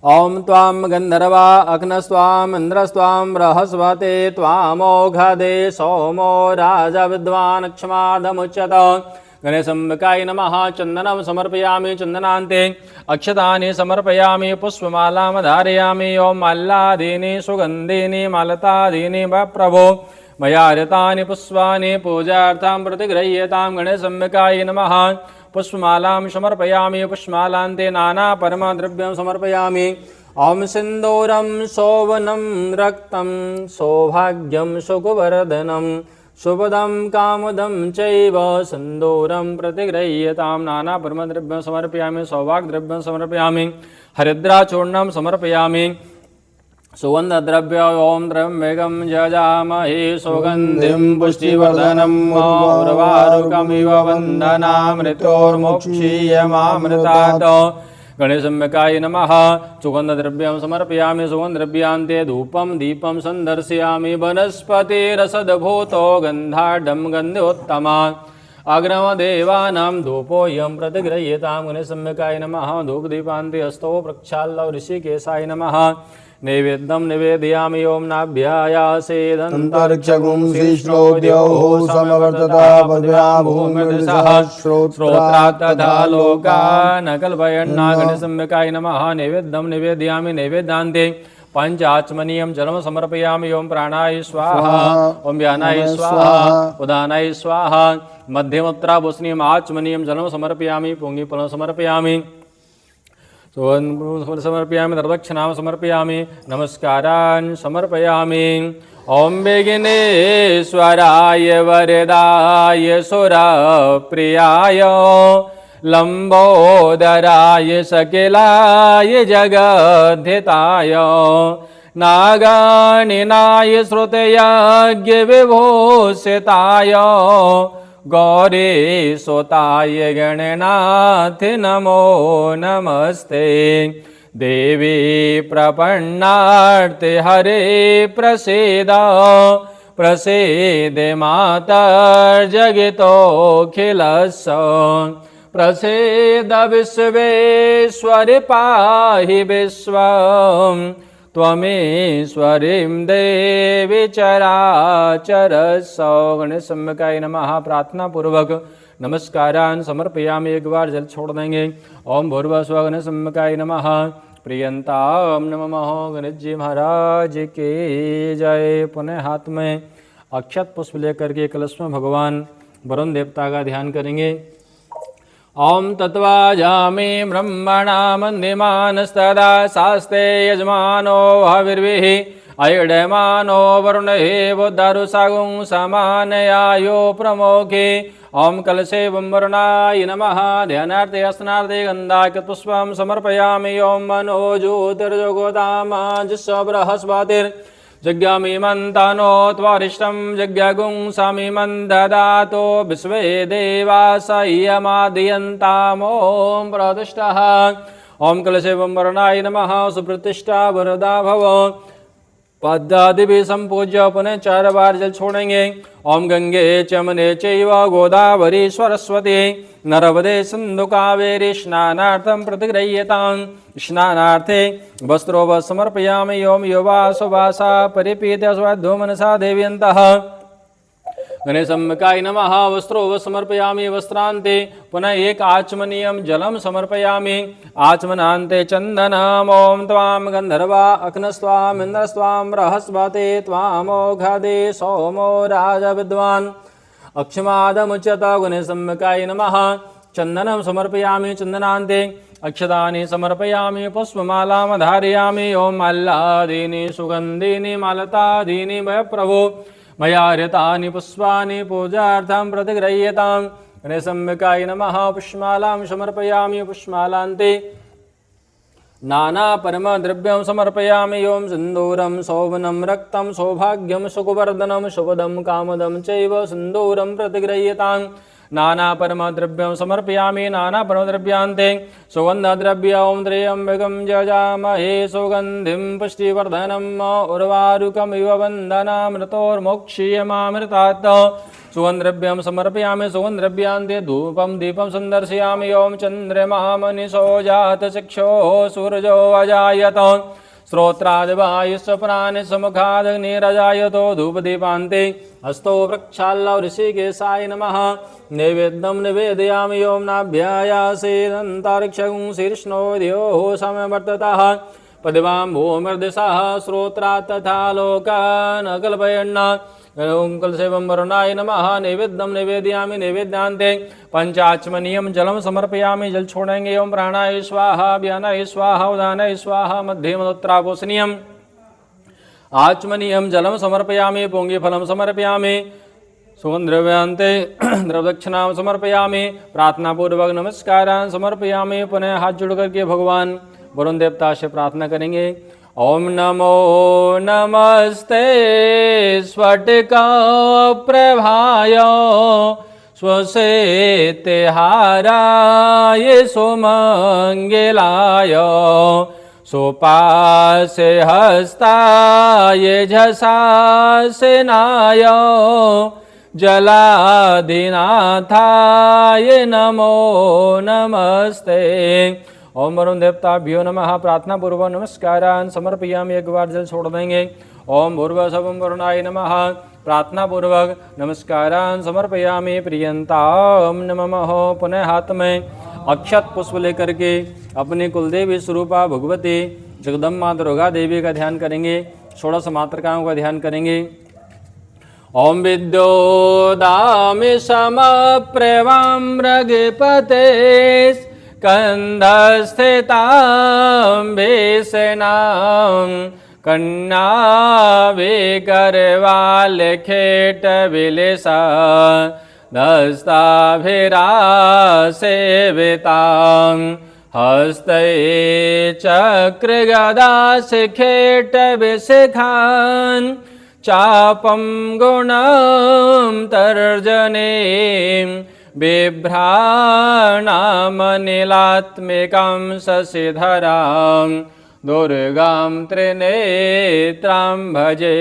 ओम त्वां गन्धर्वा अग्नस्त्वां इन्द्रस्त्वां बृहस्पते त्वामोघदे सोमो राजा विद्वान् क्षमादमुच्यत। गणेशम्बिकाय नमः। चन्दनं समर्पयामि, चन्दनान्ते अक्षतानि समर्पयामि, पुष्पमालां धारयामि। ओम माल्लादीनि सुगन्धीनि मालतादीनि प्रभो मया हृतानि पुष्पाणि पूजार्थं प्रतिगृह्यतां। गणेशम्बिकाय नमः। पुष्पमालां समर्पयामि, पुष्पमालान्ते नाना परमद्रव्यं समर्पयामि। ओम सिन्दूरं शोभनं रक्तं सौभाग्यं सुखवर्धनं शुभदं कामदं चैव सिन्दूरं प्रतिगृह्यतां। नाना परमद्रव्यं समर्पयामि, सौभाग्यद्रव्यं समर्पयामि, हरिद्राचूर्णं समर्पयामि, सुगन्धद्रव्य। ओम त्र्यम्बकं यजामहे सुगन्धिं पुष्टिवर्धनम् उर्वारुकमिव वन्दनामृतोर्मोक्षीयमामृतात्। गणेशम्बिकाय नमः। सुगन्धद्रव्यं समर्पयामि, सुगन्धद्रव्यान्ते धूपं दीपं सन्दर्शयामि, वनस्पतिरसद्भूतो गन्धाढ्यं गन्धोत्तमा अग्रमदेवानां धूपोऽयं प्रतिगृह्यतां। गणेशम्बिकाय नमः। धूपदीपान्ते हस्तो प्रक्षाल्य ऋषिकेशाय नमः। नैवेद्यं निवेदयामि। ओम नाभ्यायासेदन्तरिक्षगुं श्रीश्लोक्योः समवर्तता पद्भ्या भूमिर्दिशः श्रोत्रात् तथा लोकान् कल्पयन्ना। गणेशम्बिकाय नमः। नैवेद्यं निवेदयामि, नैवेद्यान्ते पंच आचमनीयं जलं समर्पयामि। ओम प्राणाय स्वाहा, ओम व्यानाय स्वाहा, उदानाय स्वाहा। मध्यमोत्तराभूषणीयम् आचमनीयं जलं समर्पयामि, पुंगिफलं समर्पयामि, समर्पयामि, दर्दक्षिणां समर्पयामि, नमस्कारान् समर्पयामि। ओम विघ्नेश्वराय वरदाय सुरप्रियाय लंबोदराय सकलाय जगद्धिताय नागानिनाय श्रुतयज्ञ विभूषिताय गौरीसुताय गणनाथ नमो नमस्ते। देवी प्रपन्नार्ते हरे प्रसीद प्रसीद मातर्जगितोऽखिलस्य प्रसीद विश्वेश्वर पाहि विश्वं त्वमेश्वरीं देवी चराचरस्य। गणेशम्बिकाय नमः। प्रार्थना पूर्वक नमस्कारान् समर्पयामि। एक बार जल छोड़ देंगे। ओम भूर्भुवस्सुवः गणेशम्बिकाय नमः। प्रियंताम नमः। गणेश जी महाराज की जय। पुनः हाथ में अक्षत पुष्प लेकर के कलश में भगवान वरुण देवता का ध्यान करेंगे। ओम तत्वाजामि ब्रह्मणा मन्दिमानस्तदा शास्ते यजमानो हविर्भिः अयडमानो वरुणः बुद्धरुसागुं समानयायो प्रमोखे। ओम कलशे वरुणाय नमः। ध्यानार्थे अस्नार्थे गन्धाक्षतपुष्पं समर्पयामि। ओम मनो ज्योतिर्जगोदामजस्य बृहस्पतिर् जज्ञामिमन्तानो त्वरिष्टं जज्ञागुं सामिमं ददातो विश्वे देवासय्यमादयन्ताम्। ओम प्रतिष्ठः। ओम कलशे वरुणाय नमः। सुप्रतिष्ठा वरदा भव। पद्मादि संपूज्य पुनः 4 बार जल छोड़ेंगे। ओम गंगे चमने चैव गोदावरी सरस्वती नर्मदे सिंधु कावेरी स्नानार्थं प्रतिगृह्यतां। स्नानार्थे वस्त्रो समर्पयामि। ओम युवा सुवासा परिपीत्य स्वाद्धो मनसा देवयन्तः। गणेशम्बिकाय नमः। वस्त्रो समर्पयामि, वस्त्रान्ते पुनः एक आचमनीयं जलं समर्पयामि। आचमनान्ते चन्दनम् ॐ त्वां गन्धर्वा अग्नस्त्वाम् इन्द्रस्त्वां बृहस्पते त्वामोघादे सोमो राजविद्वान् अक्षमादमुच्यत गुणसम्यकाय नमः। चन्दनं समर्पयामि चन्दनान्ते अक्षतानि समर्पयामि पुष्पमालां धारयामि। ॐ माल्यादीनि सुगन्धीनि मालतादीनि मय प्रभो मया हृतानि पुष्पाणि पूजार्थं प्रतिगृह्यतां। गणेशम्यकाय नमः। पुष्पमालां समर्पयामि पुष्पमालान्ते नानापरमद्रव्यं समर्पयामि। ॐ सिन्दूरं शोभनं रक्तं सौभाग्यं सुखवर्धनं शुभदं कामदं चैव सिन्दूरं प्रतिगृह्यतां। नानापरमद्रव्यं समर्पयामि नानापरमद्रव्यान्ते सुगन्धद्रव्यं त्र्यम्बकं यजामहे सुगन्धिं पुष्टिवर्धनम् उर्वारुकमिव वन्दनामृतोर्मोक्षीयमामृतात्। सुगन्धद्रव्यं समर्पयामि सुगन्धद्रव्यान्ते धूपं दीपं सन्दर्शयामि। ॐ चन्द्रमामनिशो जातचक्षुः सूर्यो अजायत श्रोत्रादिवायुश्च प्राणि समुखादग्निरजायतो धूपदीपान्ते हस्तो प्रक्षाल्य ऋषिकेशाय नमः। नैवेद्यं निवेदयामि। ॐ नाभ्यायासेदन्तरिक्षं शीर्ष्णोदयोः समवर्ततः पदवां भूमिर्दिशः श्रोत्रात् तथा लोकान् अकल्पयन्। ओं कलशेवं वरुणाय नमः। नैवेद्यं निवेदयामि नैवेद्यान्ते पंचाचमनीयं जलं समर्पयामि। जल छोड़ेंगे। ओं प्राणाय स्वाहा व्यानाय स्वाहा उदानाय स्वाहा मध्यमोत्तरापोषणीयम् आचमनीयं जलं समर्पयामि। पुंगीफलं समर्पयामि। सुगन्धद्रव्यान्ते द्रवदक्षिणां समर्पयामि। प्रार्थनापूर्वक नमस्कारान् समर्पयामि। पुनः हाथ जोड़ करके भगवान वरुण देवता से प्रार्थना करेंगे। ओम नमो नमस्ते स्फटिकप्रभाय स्वसेतिहाराय सुमङ्गलाय सोपासे हस्ताय झषासेनाय जलाधिनाथाय नमो नमस्ते। ओम वरुण देवताभ्यो नमः। प्रार्थना पूर्वक नमस्कारान् समर्पयामि। एक बार जल छोड़ देंगे। ओम भूर्भुवस्सुवं वरुणाय नमः। प्रार्थना पूर्वक नमस्कारान् समर्पयामि। प्रियंतां नमः। पुनः हाथ में अक्षत पुष्प लेकर के अपने कुलदेवी स्वरूपा भगवती जगदम्बा दुर्गा देवी का ध्यान करेंगे। षोडश मातृकाओं का ध्यान करेंगे। ओम विद्योदामि समप्रवां मृगपते कंधस्थितां भेषणां कन्याविकरवालखेटविलसा दस्ताभिरासेवितां हस्ते चक्रगदाशिखेटविशिखान् चापं गुणं तर्जनीं बिभ्राणामनिलात्मिकां शशिधरां दुर्गां त्रिनेत्रां भजे।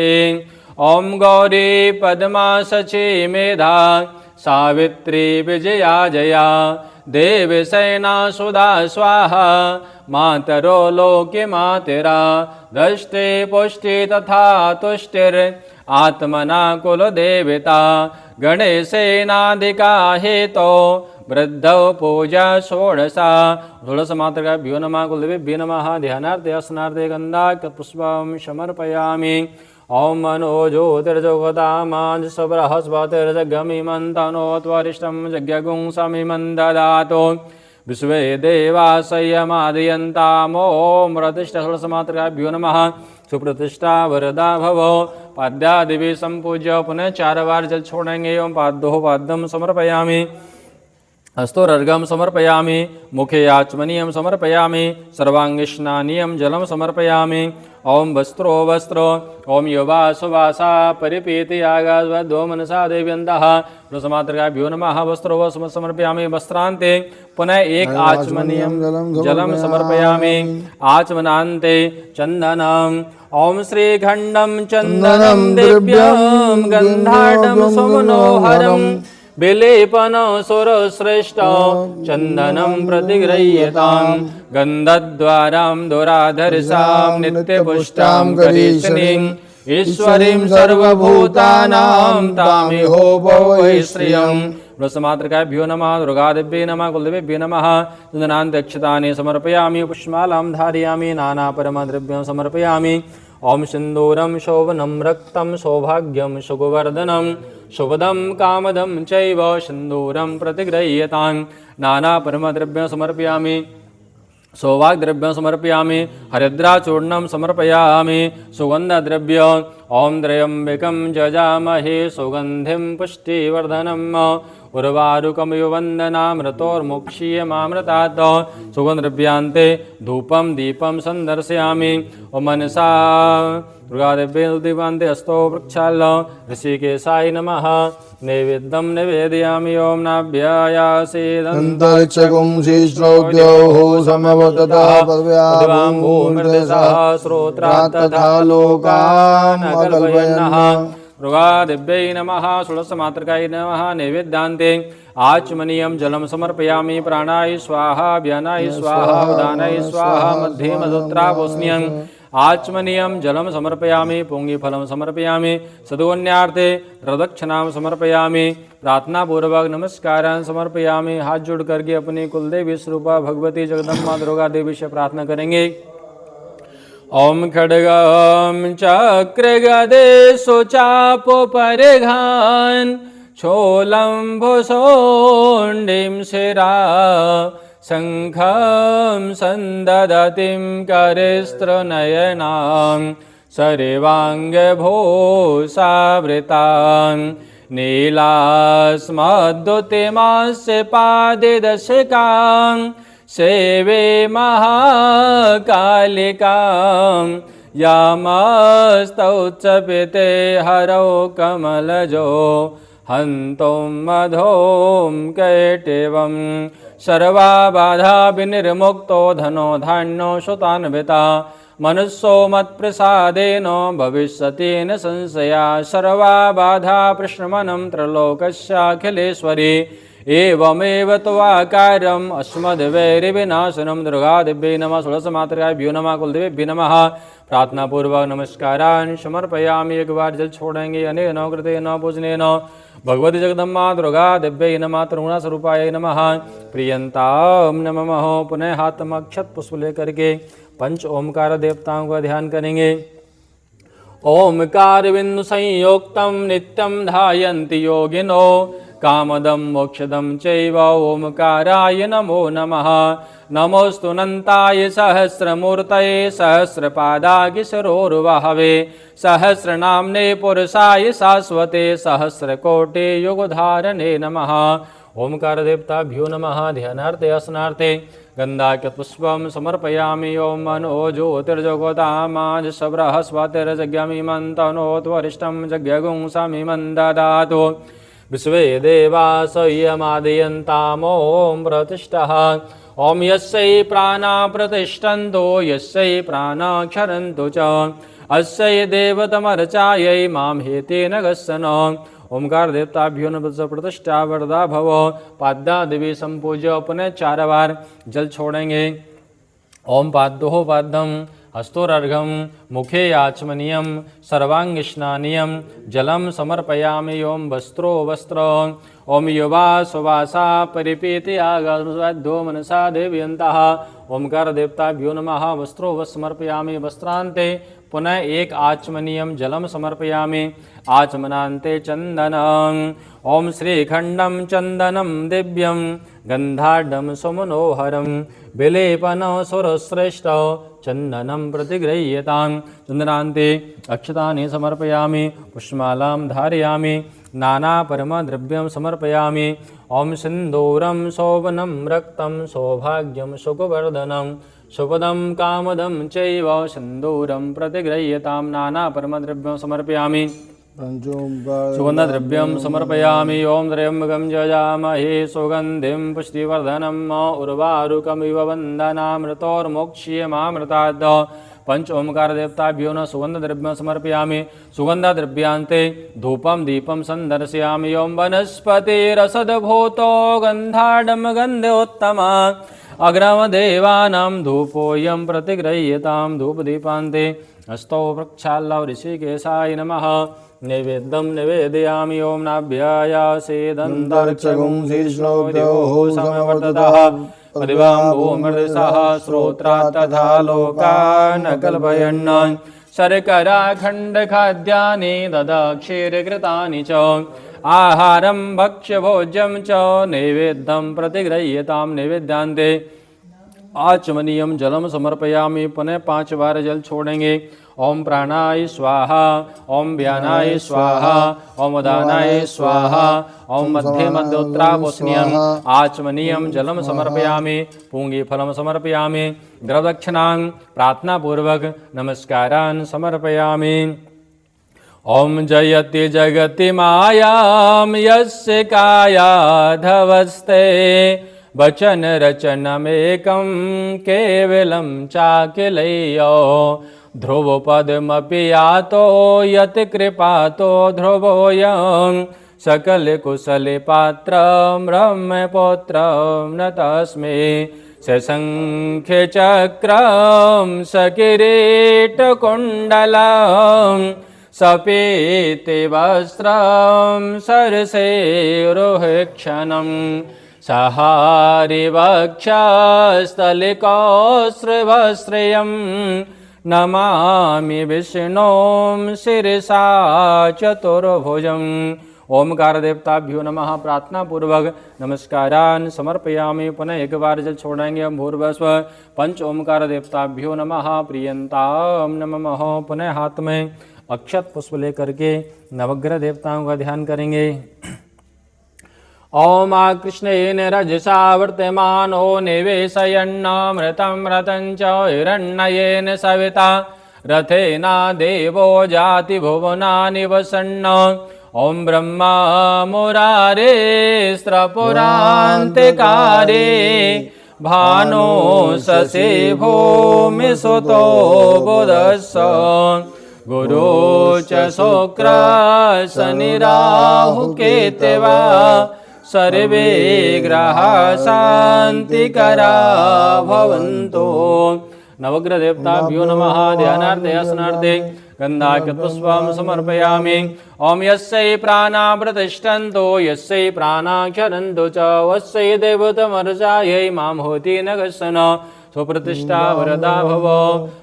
ॐ गौरी पद्मा शची मेधा सावित्री विजया जया देवसेना सुधा स्वाहा मातरो लोके मातरा दृष्टि पुष्टि तथा तुष्टिर आत्मना कुलदेवता गणेशेनाधिका हेतो वृद्धौ पूजा षोडशा। षोडश मातृकाभ्यो नमः। कुलदेवेभ्यो नमः। ध्यानार्थे असनार्थे गन्धाक्षतपुष्पं समर्पयामि। ओम मनो ज्योतिर्जगतामांसबृहस्पतिर्जगमिमन्तनो त्वरिष्टं यज्ञगुं समिमं विश्वे देवासयमादयन्ताम्। ओम प्रतिष्ठा षोडशमातृकाभ्यो नमः। सुप्रतिष्ठा वरदा भव। पाद्यादिवी संपूज्य पुनः 4 बार जल छोड़ेंगे। ओम पाद्योः पाद्यं समर्पयामि। हस्तोर्घ्यं समर्पयामि। मुखे आचमनीयं समर्पयामि। सर्वांगस्नानीयं जलं समर्पयामि। ओम वस्त्रो वस्त्र ओम युवा सुवासा परिपीति आगाद्वो मनसा देव्यन्तः। षोडशमातृकाभ्यो नमः। वस्त्रो वस्त्र समर्पयामि। वस्त्रान्ते पुनः एक आचमनीयं जलं समर्पयामि। आचमनान्ते चन्दनम् ओम श्रीखण्डं चन्दनं दिव्यं गन्धाढ्यं सुमनोहरं विलेपन सुरश्रेष्ठ चन्दनं प्रतिगृह्यतां। गन्धद्वारां दुराधर्षां नित्यपुष्टां करीशिनीं ईश्वरीं सर्वभूतानां तामिहो वै श्रियम् वृषमातृकाभ्यो नमः दुर्गादेव्यै नमः कुलदेव्यै नमः चन्दनान्त्यक्षतानि समर्पयामि पुष्पमालां धारयामि नानापरमद्रव्यं समर्पयामि ओम सिन्दूरं शोभनं रक्तं सौभाग्यं सुगवर्धनं शुभदं कामदं चैव सिन्दूरं प्रतिगृह्यतां नानापरमद्रव्यं समर्पयामि सौभाग्यद्रव्यं समर्पयामि हरिद्राचूर्णं समर्पयामि सुगन्धद्रव्य ओम त्र्यम्बकं जजामहे सुगन्धिं पुष्टिवर्धनम् उर्वारुकमिव वन्दनामृतोर्मुक्षीयमामृतात् सुगन्धद्रव्यान्ते धूपं दीपं सन्दर्शयामि ओम मनसा दुर्गादेव्यै अस्तो वृक्षाल ऋषिकेशाय नमः नैवेद्यं निवेदयामि ओम नाभ्यायासेदन्तरिक्षगुं श्रीश्रौद्योः समवततः पदव्याभूमिर्दशः श्रोत्रात् तथा लोकान् अकल्पयन्नः दुर्गादेव्यै नमः षोडशमातृकाय नमः नैवेद्यान्ते आचमनीयं जलं समर्पयामि प्राणाय स्वाहा व्यानाय स्वाहा उदानाय स्वाहा मध्ये मधुत्रावोष्ण्यं आचमनीयं जलं समर्पयामि पुंगिफलं समर्पयामि सद्गुण्यार्थे प्रदक्षिणां समर्पयामि प्रार्थनापूर्वक नमस्कारान् समर्पयामि। हाथ जोड़ करके अपनी कुलदेवी स्वरूपा भगवती जगदम्बा दुर्गा देवी से प्रार्थना करेंगे। ओम खड्गं चक्रगदेषु चापोपरिघान् शूलम्भुशोण्डीं शिरा शङ्खं सन्ददतिं करिस्त्रनयनां सरिवाङ्गभूषावृतां नीलास्मद्युतिमास्य पादिदशिकां सेवे महाकालिकां यामस्तौच्चपिते हरौ कमलजो हन्तुं मधों कैटवं सर्वा बाधा विनिर्मुक्तो धनो धान्यो सुतान्विता मनुष्यो मत्प्रसादेन भविष्यति न संशया सर्वा बाधा प्रशमनं त्रैलोक्यस्याखिलेश्वरी एवमेव त्वाकारम् अस्मद्वैरिविनाशनं दुर्गादेव्यै नमः षोडशमातृकाभ्यो नमः कुलदेव्यै नमः प्रार्थना पूर्वक नमस्कारान् समर्पयामि। एक बार जल छोड़ेंगे अनेन कृतेन पूजनेन भगवती जगदम्बा दुर्गा देव्यै नमः तरुणास्वरूपाय नमः प्रियंतां नमः। पुनः हाथ में अक्षत पुष्प लेकर के पंच ओमकार देवताओं का ध्यान करेंगे। ओमकार बिंदु संयोक्तम नित्यं ध्यायन्ति योगिनो कामदं मोक्षदं चैव ओमकाराय नमो नमः। नमोस्तु अनंताय सहस्रमूर्तये सहस्रपादाय शिरोर्वहवे सहस्रनाम्ने पुरुषाय शाश्वते सहस्रकोटि युगधारणे नमः। ओमकार देवताभ्यो नमः। ध्यानार्थे असनार्थे गन्धाक्षपुष्पं समर्पयामि। ओम मनो ज्योतिर्जगोतामाज बृहस्पतिर्जज्ञमिमन्तनो त्वरिष्ठं जज्ञगुं समिमं ददातु विश्वे देवासह्यमादयन्तामों प्रतिष्ठः। ओम यस्यै प्राणा प्रतिष्ठन्तो यस्यै प्राणा क्षरन्तु च अस्यै देवतमर्चायै मां हेतेन गस्सन। ओमकार देवताभ्यो नमः। प्रतिष्ठा वरदा भव। पाद्या देवी संपूज्य पुनः 4 बार जल छोड़ेंगे। ओम पाद्यो पाद्यम हस्तोर्घम मुखे आचमनीयम सर्वांग स्नानीयम जलम समर्पयामि। ओम वस्त्रो वस्त्र ओम युवा सुवासा परिपीति आगाधो मनसा देव्यन्तः। ओमकार देवताभ्यो नमः। वस्त्रो वस्त्र समर्पयामि। वस्त्रान्ते पुनः एक आचमनीयम जलम समर्पयामि। आचमनान्ते चंदनम ओम श्रीखंडम चंदनम दिव्यम गंधाढ्यम सुमनोहरम विलेपन सुरश्रेष्ठ चंदनम प्रतिगृह्यतां। चंदनान्ते अक्षतानि समर्पयामि। पुष्पमालां धारयामि। नाना परमद्रव्यं समर्पयामि। ओम सिन्दूरं शोभनं रक्तं सौभाग्यं सुखवर्धनं शुभदं कामदं चैव सिन्दूरं प्रतिगृह्यतां। नाना परमद्रव्यं समर्पयामि। सुगन्धद्रव्यं समर्पयामि। ओम त्र्यम्बकं यजामहे सुगन्धिं पुष्टिवर्धनम् उर्वारुकमिव वन्दनामृतोर्मोक्ष्यमामृतात्। पंच ओमकार देवताभ्यो न सुगन्धद्रव्यं समर्पयामि। सुगन्धद्रव्यान्ते धूपं दीपं सन्दर्शयामि। ओम वनस्पतिरसद्भूतो गन्धाढ्यं गन्धोत्तमा अग्रमदेवानां धूपोऽयं प्रतिगृह्यतां। धूपदीपान्ते हस्तौ प्रक्षाल्य ऋषिकेशाय नमः नैवेद्यं निवेदयामि ओम नाभ्यायासेदन्तर्क्षगुं शीर्ष्णो देवो समवर्ततः पदिवां भूमृदसः श्रोत्रात् तथा लोकान् कल्पयन् शर्कराखण्डखाद्यानि ददक्षीरघृतानि च आहारं भक्ष्यभोज्यं च नैवेद्यं प्रतिगृह्यतां नैवेद्यान्ते आचमनीयम जलम समर्पयामि। पुनः 5 बार जल छोड़ेंगे। ओम प्राणाय स्वाहा, ओम व्यानाय स्वाहा, ओम उदानाय स्वाहा, ओम मध्ये मध्योत्तरापोषणीयम आचमनीयम जलम समर्पयामि। पूंगी फलम समर्पयामि। द्रवदक्षिणां प्रार्थना पूर्वक नमस्कारान् समर्पयामि। ओम जयति जगति मायां यस्य कायाधवस्ते वचन रचनमेकं केवलं चाखिलयो ध्रुवपदमपि यातो यत् कृपातो ध्रुवोऽयं सकलकुशले पात्रं ब्रह्मपुत्रं न तस्मै सशङ्खचक्रं सकिरीटकुण्डलं सपीति वस्त्रं सरसेरुहक्षणं सहारिवक्षस्थलिकौश्रवश्रियं नमामि विष्णुं शिरसा चतुर्भुजम्। ओमकार देवताभ्यो नमः। प्रार्थना पूर्वक नमस्कारान् समर्पयामि। पुनः 1 बार जल छोड़ेंगे हम भूर्भुवस्व। पंच ओमकार देवताभ्यो नमः। प्रियंताम नमः। पुनः हाथ में अक्षत पुष्प लेकर के नवग्रह देवताओं का ध्यान करेंगे। ओम कृष्णेन रजसा वर्तमानो निवेशयन्नामृतं रतं च हिरण्मयेन सविता रथेना देवो जाति भुवनानि वसन्न ओम ब्रह्मा मुरारे स्त्रपुरान्तिकारे भानो शशि भूमि सुतो बुधस्स गुरु च शुक्र शनि राहु केतवा सर्वे ग्रह शांतिकरा भवन्तु। नवग्रह देवताभ्यो नमः। ध्यानार्थे आसनार्थे गन्धाक्षपुष्पं समर्पयामि। ओम यस्यै प्राणा प्रतिष्ठन्तो यस्यै प्राणा क्षरन्तो च वस्यै देवतमर्चायै मां होति न कश्चन सुप्रतिष्ठा वरदा भव।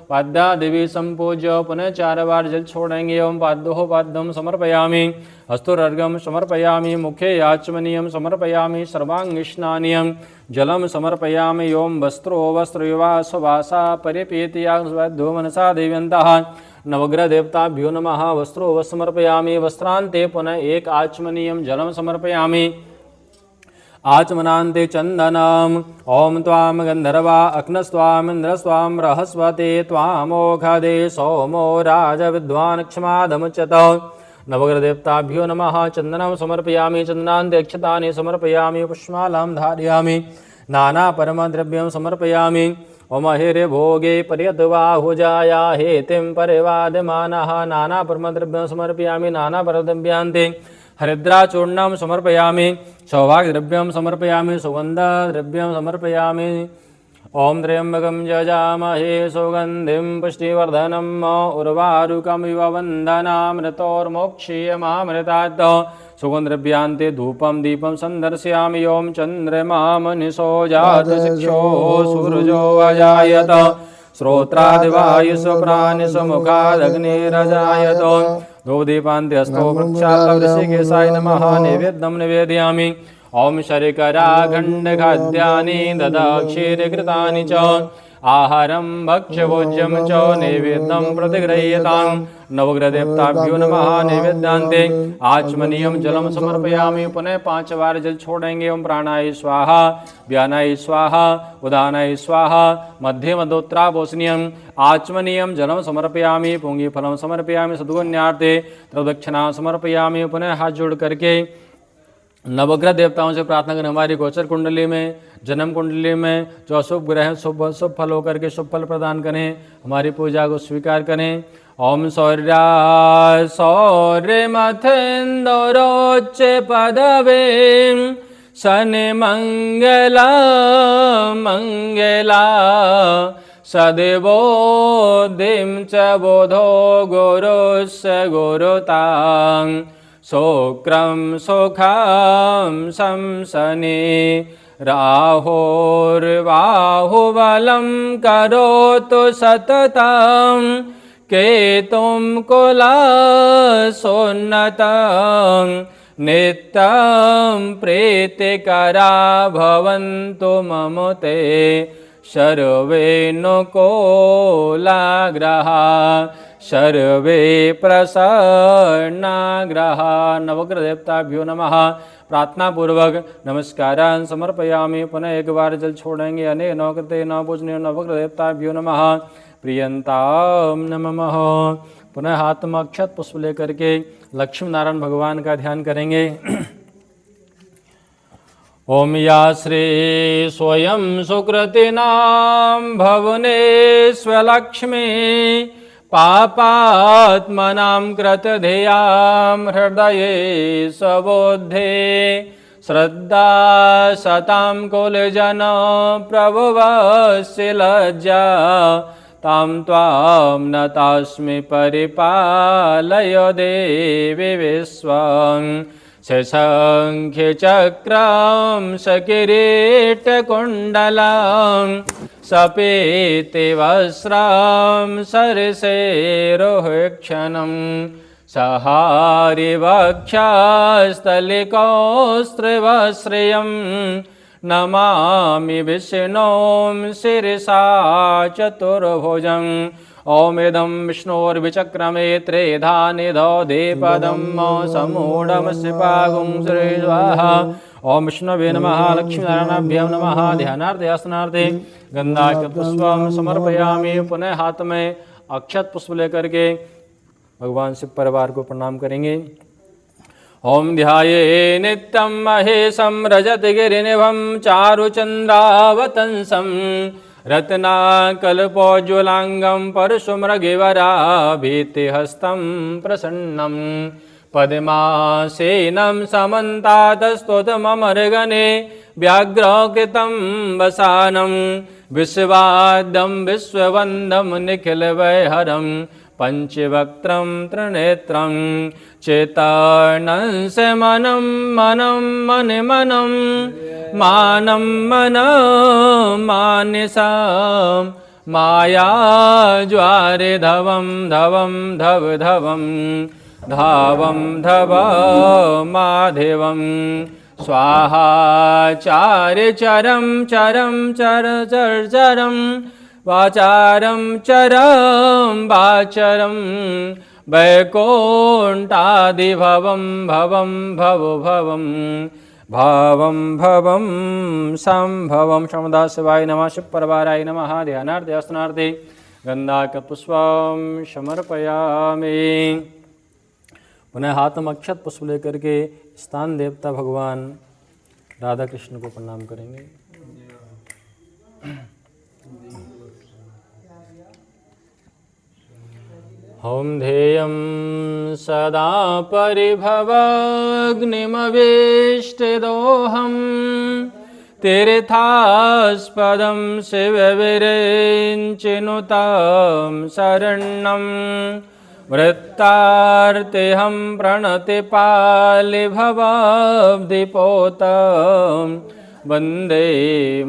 पाद्या देवी संपूज्य। पुनः 4 बार जल छोड़ेंगे। ओम पाद्यो पाद्यम समर्पयामि। हस्तुर्घ्यम समर्पयामि। मुखे आचमनीयम समर्पयामि। सर्वांगस्नानीयम जलम समर्पयामि। ओम वस्त्रो वस्त्रयुवासवासा परिपीतयाग्धो मनसा देव्यन्तः। नवग्रह देवताभ्यो नमः। वस्त्रो वस्त्र समर्पयामि। वस्त्रान्ते पुनः 1 आचमनीयम जलम समर्पयामि। आचमनान्ते चन्दनम्। ओम त्वां गन्धर्वा अग्नस्त्वामिन्द्रस्त्वां बृहस्पति त्वामोघदे सोमो राजविद्वान् क्षमादमुच्यत। नवग्रह देवताभ्यो नमः। चन्दनं समर्पयामि। चन्दनान्ते अक्षतानि समर्पयामि। पुष्पमालां धारयामि। नाना परमद्रव्यं समर्पयामि। ओम हिरे भोगे पर्यतबाहुजाया हेतिं परिवादमानः नाना परमद्रव्यं समर्पयामि। नाना परद्रव्यान्ते हरिद्राचूर्णं समर्पयामि। सौभाग्यद्रव्यं समर्पयामि। सुगन्धद्रव्यं समर्पयामि। ओम त्र्यंबकं यजामहे सुगन्धिं पुष्टिवर्धनम् उर्वारुकमिव वन्दनामृतोर्मोक्षीयमामृतात्। सुगन्धद्रव्यान्ते धूपं दीपं सन्दर्शयामि। ओम चन्द्रमामनिशो जातशिक्षो सूर्यो अजायत श्रोत्रादिवायुषु प्राणिषु धूपदीपान्ते हस्तो प्रक्षाल्य ऋषिकेशाय नमः। नैवेद्यं निवेदयामि। ओम शर्कराखण्डखाद्यानि ददाक्षीरघृतानि च आहारं भक्ष्यभोज्यं च नैवेद्यं प्रतिगृह्यतां। नवग्रह देवताभ्यो नमः। नैवेद्यान्ते आचमनीयं जलम समर्पयामि। पुनः 5 बार जल छोड़ेंगे। ओम प्राणाय स्वाहा, व्यानाय स्वाहा, उदानाय स्वाहा, मध्ये मध्योत्तरापोषणीयं आचमनीयं जलम समर्पयामि। पूंगी फलम समर्पयामि। सद्गुण्यार्थे प्रदक्षिणा समर्पयामि। पुनः हाथ जोड़ करके नवग्रह देवताओं से प्रार्थना करें। हमारी गोचर कुंडली में, जन्म कुंडली में जो अशुभ ग्रह हैं शुभ फल होकर के शुभ फल प्रदान करें। हमारी पूजा को स्वीकार करें। ओम शौर्या शौर्यमथेन्दरोच्च पदवे शनि मंगला मंगला सदिबोधिं च बोधो गुरुस्य गुरुतां शुक्रं सुखं संसनि राहुर्बाहुबलं करोतु सततं केतुं कुलसोन्नतं नित्यं प्रीतिकरा भवन्तु मम ते सर्वे नुकूलग्रहा सर्वे प्रसन्नग्रहा। नवग्रहदेवताभ्यो नमः। प्रार्थना पूर्वक नमस्कारान् समर्पयामि। पुनः एक बार जल छोड़ेंगे। अनेक नवकृते न पूजनीय नवग्रहदेवताभ्यो नमः। प्रियंताम नमः। पुनः हाथ में अक्षत पुष्प लेकर के लक्ष्मी नारायण भगवान का ध्यान करेंगे। ओम या श्री स्वयं सुकृतिनां भुवनेश्वरलक्ष्मी पापात्मनां कृतधियां हृदये सबोधे श्रद्धा सतां कुलजन प्रभुवस्य लज्जा तां त्वां नतास्मि परिपालय देवी विश्वं शशंखचक्रं सकिरीटकुण्डलं सपीतिवस्त्रं सरसेरोहक्षणं सहारिवक्षस्थलिकौस्त्रिवश्रियं नमामि विष्णुं शिरसा चतुर्भुजं। ओम इदं विष्णोर्विचक्रमे त्रेधा निधो दीपदं समूढमस्य पागुं श्री स्वाहा। ओम विष्णवे नमः। लक्ष्मीनारायणाभ्यां नमः। ध्यानार्थे आसनार्थे गंधाक्षतपुष्पं समर्पयामि। पुनः हाथ में अक्षत पुष्प लेकर के भगवान शिव परिवार को प्रणाम करेंगे। ओम ध्याये नित्यं महेशं रजतगिरिनिभं चारुचन्द्रावतंसं रत्नाकल्पोज्ज्वलांगं परशुमृगीवराभीतिहस्तं प्रसन्नं पद्मासेनं समन्तातस्तुतममर्गणे व्याघ्रकृतं वसानं विश्वाद्यं विश्ववन्दं निखिलवैहरं पंचवक्त्रं त्रिनेत्रं चेतनं स मनं मनं मनि मनं मानं मनं मानसं मायाज्वारे धवं धवं धव धवं धावं धव माधवं स्वाहाचार्य चरं चरं चर चर चरं वाचारं चरं वाचरं वैकुण्ठादिभवं भवं भव भवं भावं भवं संभवं। शमदा शिवाय नमः। शिव परवाराय नमः। ध्यानार्थे आसनार्थे गंधाक्षतपुष्पं समर्पयामि। पुनः हाथ में अक्षत पुष्प लेकर के स्थान देवता भगवान राधा कृष्ण को प्रणाम करेंगे। ओम ध्येयं सदा परिभवाग्निमवेष्टिदोहं तीर्थास्पदं शिवविरिञ्चिनुतं शरणं वृत्तार्तेऽहं प्रणतिपालिभवाब्धिपोतं वन्दे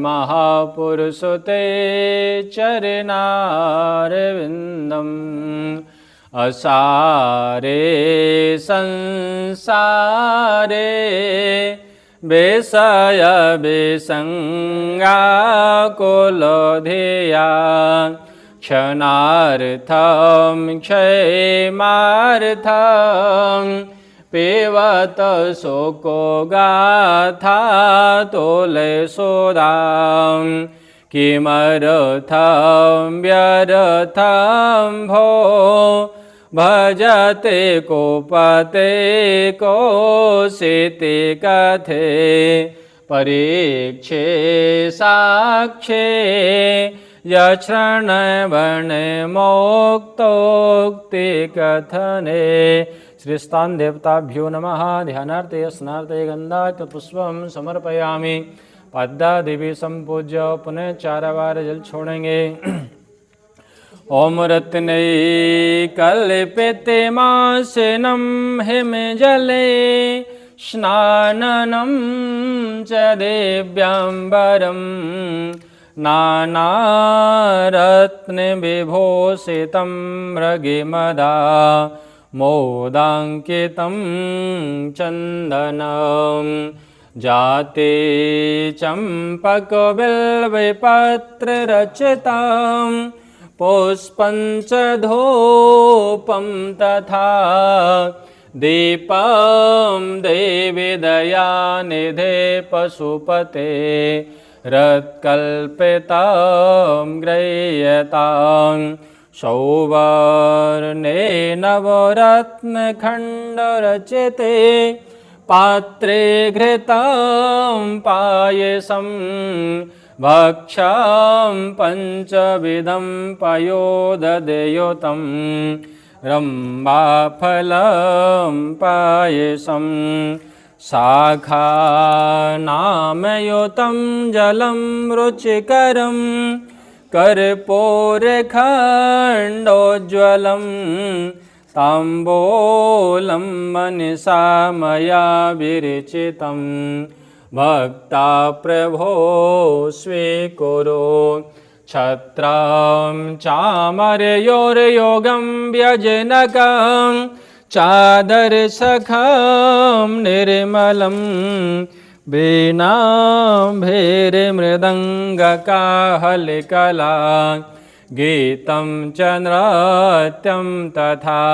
महापुरुषते चरणारविन्दम् असारे संसारे बेसय बेसंगाकुलधिया क्षणार्थं क्षेमार्थं पिबत शोको गाथा तोलसोदां किमर्थं व्यर्थं भो भजते कोपते कोशिते कथे परीक्षे साक्षे यक्षणवणे मोक्तोक्ति कथने। श्रीस्तान देवताभ्यो नमः। ध्यानार्थे स्नार्थे गंधाक्षतपुष्पं समर्पयामि। पद्मा देवी संपूज्य पुनः 4 बार जल छोड़ेंगे। ॐ रत्नैकल्पितमासनं हिमजले स्नाननं च दिव्याम्बरं नानारत्नविभूषितं मृगिमदा मोदाङ्कितं चन्दनं जाते चम्पकबिल्वपत्ररचितं पुष्पं च धूपं तथा दीपं देवी दयानिधे पशुपते रत्कल्पितं गृह्यतां सौवर्णे नवरत्नखण्डरचिते पात्रे घृतं पायसं भक्षं पञ्चविधं पयोदधयुतं रम्भाफलं पायसं शाखानामयुतं जलं रुचिकरं कर्पूरखण्डोज्ज्वलं ताम्बूलं मनसा मया विरचितं भक्ता प्रभो स्वीकुरु छत्रं चामरयोर्योगं व्यजनकं चादरसखं निर्मलं वीणाभैर्मृदङ्गकाहलिकला गीतं च नृत्यं तथा